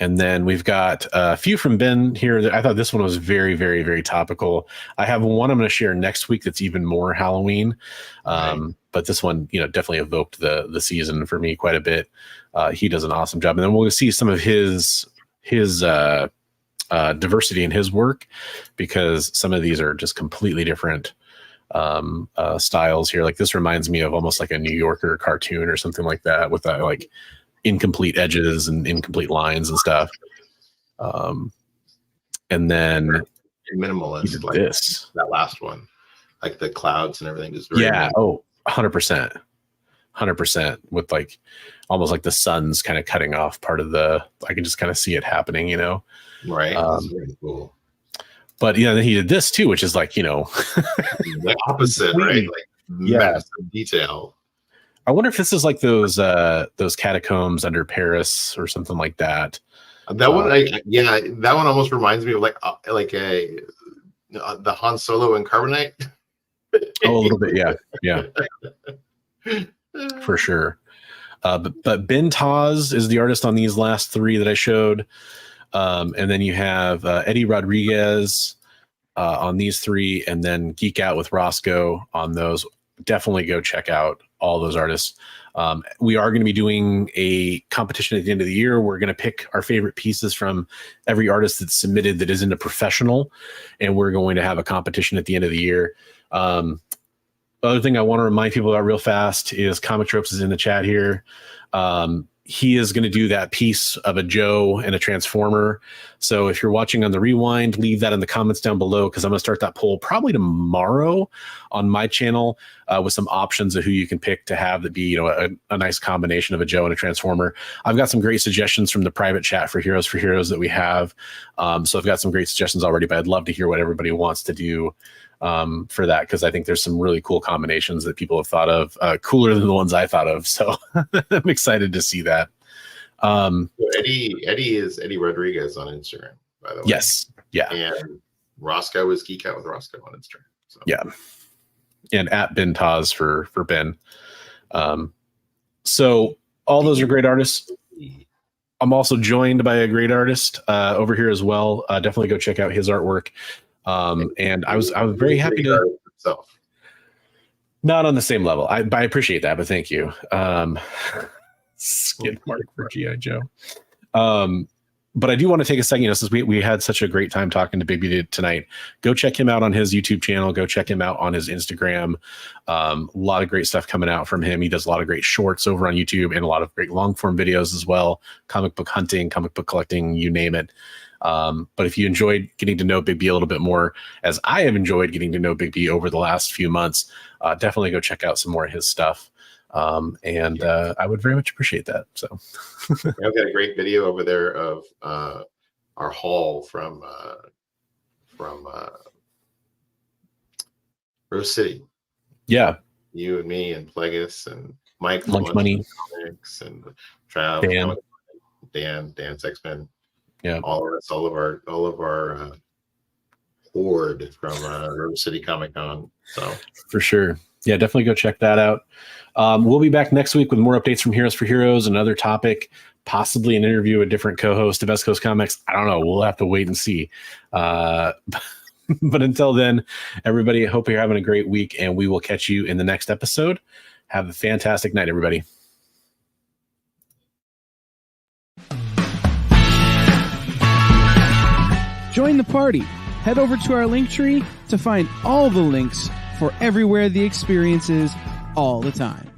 And then we've got a few from Ben here. I thought this one was very, very, very topical. I have one I'm going to share next week that's even more Halloween. But this one, definitely evoked the season for me quite a bit. He does an awesome job. And then we'll see some of his diversity in his work, because some of these are just completely different styles here. Like this reminds me of almost like a New Yorker cartoon or something like that, with like incomplete edges and incomplete lines and stuff. And then minimalist, like this, that last one, like the clouds and everything is very minimal. 100% with like almost like the sun's kind of cutting off part of I can just kind of see it happening, right. That's very cool. But then he did this too, which is like, the opposite, right? Like massive detail. I wonder if this is like those catacombs under Paris or something like that. That one, that one almost reminds me of like the Han Solo and Carbonite. A little bit, yeah, for sure. But Ben Taz is the artist on these last three that I showed. And then you have Eddie Rodriguez on these three, and then Geek Out with Roscoe on those. Definitely go check out all those artists. We are going to be doing a competition at the end of the year. We're going to pick our favorite pieces from every artist that's submitted that isn't a professional, and we're going to have a competition at the end of the year. The other thing I want to remind people about real fast is Comic Tropes is in the chat here. He is going to do that piece of a Joe and a Transformer. So if you're watching on the rewind, leave that in the comments down below, because I'm going to start that poll probably tomorrow on my channel with some options of who you can pick to have that be, a nice combination of a Joe and a Transformer. I've got some great suggestions from the private chat for Heroes that we have. So I've got some great suggestions already, but I'd love to hear what everybody wants to do for that, because I think there's some really cool combinations that people have thought of, cooler than the ones I thought of. So I'm excited to see that. Eddie is Eddie Rodriguez on Instagram, by the way. Yes. Yeah. And Roscoe is Geek Out with Roscoe on Instagram. So. Yeah. And at Ben Taz for Ben. So all those are great artists. I'm also joined by a great artist over here as well. Definitely go check out his artwork. And I was very happy to. Not on the same level. I appreciate that, but thank you. Skid mark for G.I. Joe. But I do want to take a second, since we had such a great time talking to Bigby tonight. Go check him out on his YouTube channel. Go check him out on his Instagram. A lot of great stuff coming out from him. He does a lot of great shorts over on YouTube and a lot of great long form videos as well. Comic book hunting, comic book collecting, you name it. But if you enjoyed getting to know Bigby a little bit more, as I have enjoyed getting to know Bigby over the last few months, definitely go check out some more of his stuff. I would very much appreciate that. So I've got a great video over there of our haul from Rose City. Yeah, you and me and Plegus and Mike Lunch Money Comics and Trav, Dan Sexman. Yeah, all of our horde from Rose City Comic Con. So for sure. Yeah, definitely go check that out. We'll be back next week with more updates from Heroes for Heroes, another topic, possibly an interview with a different co-host of West Coast Comics. I don't know. We'll have to wait and see. But until then, everybody, I hope you're having a great week, and we will catch you in the next episode. Have a fantastic night, everybody. Join the party. Head over to our link tree to find all the links for everywhere the experience is all the time.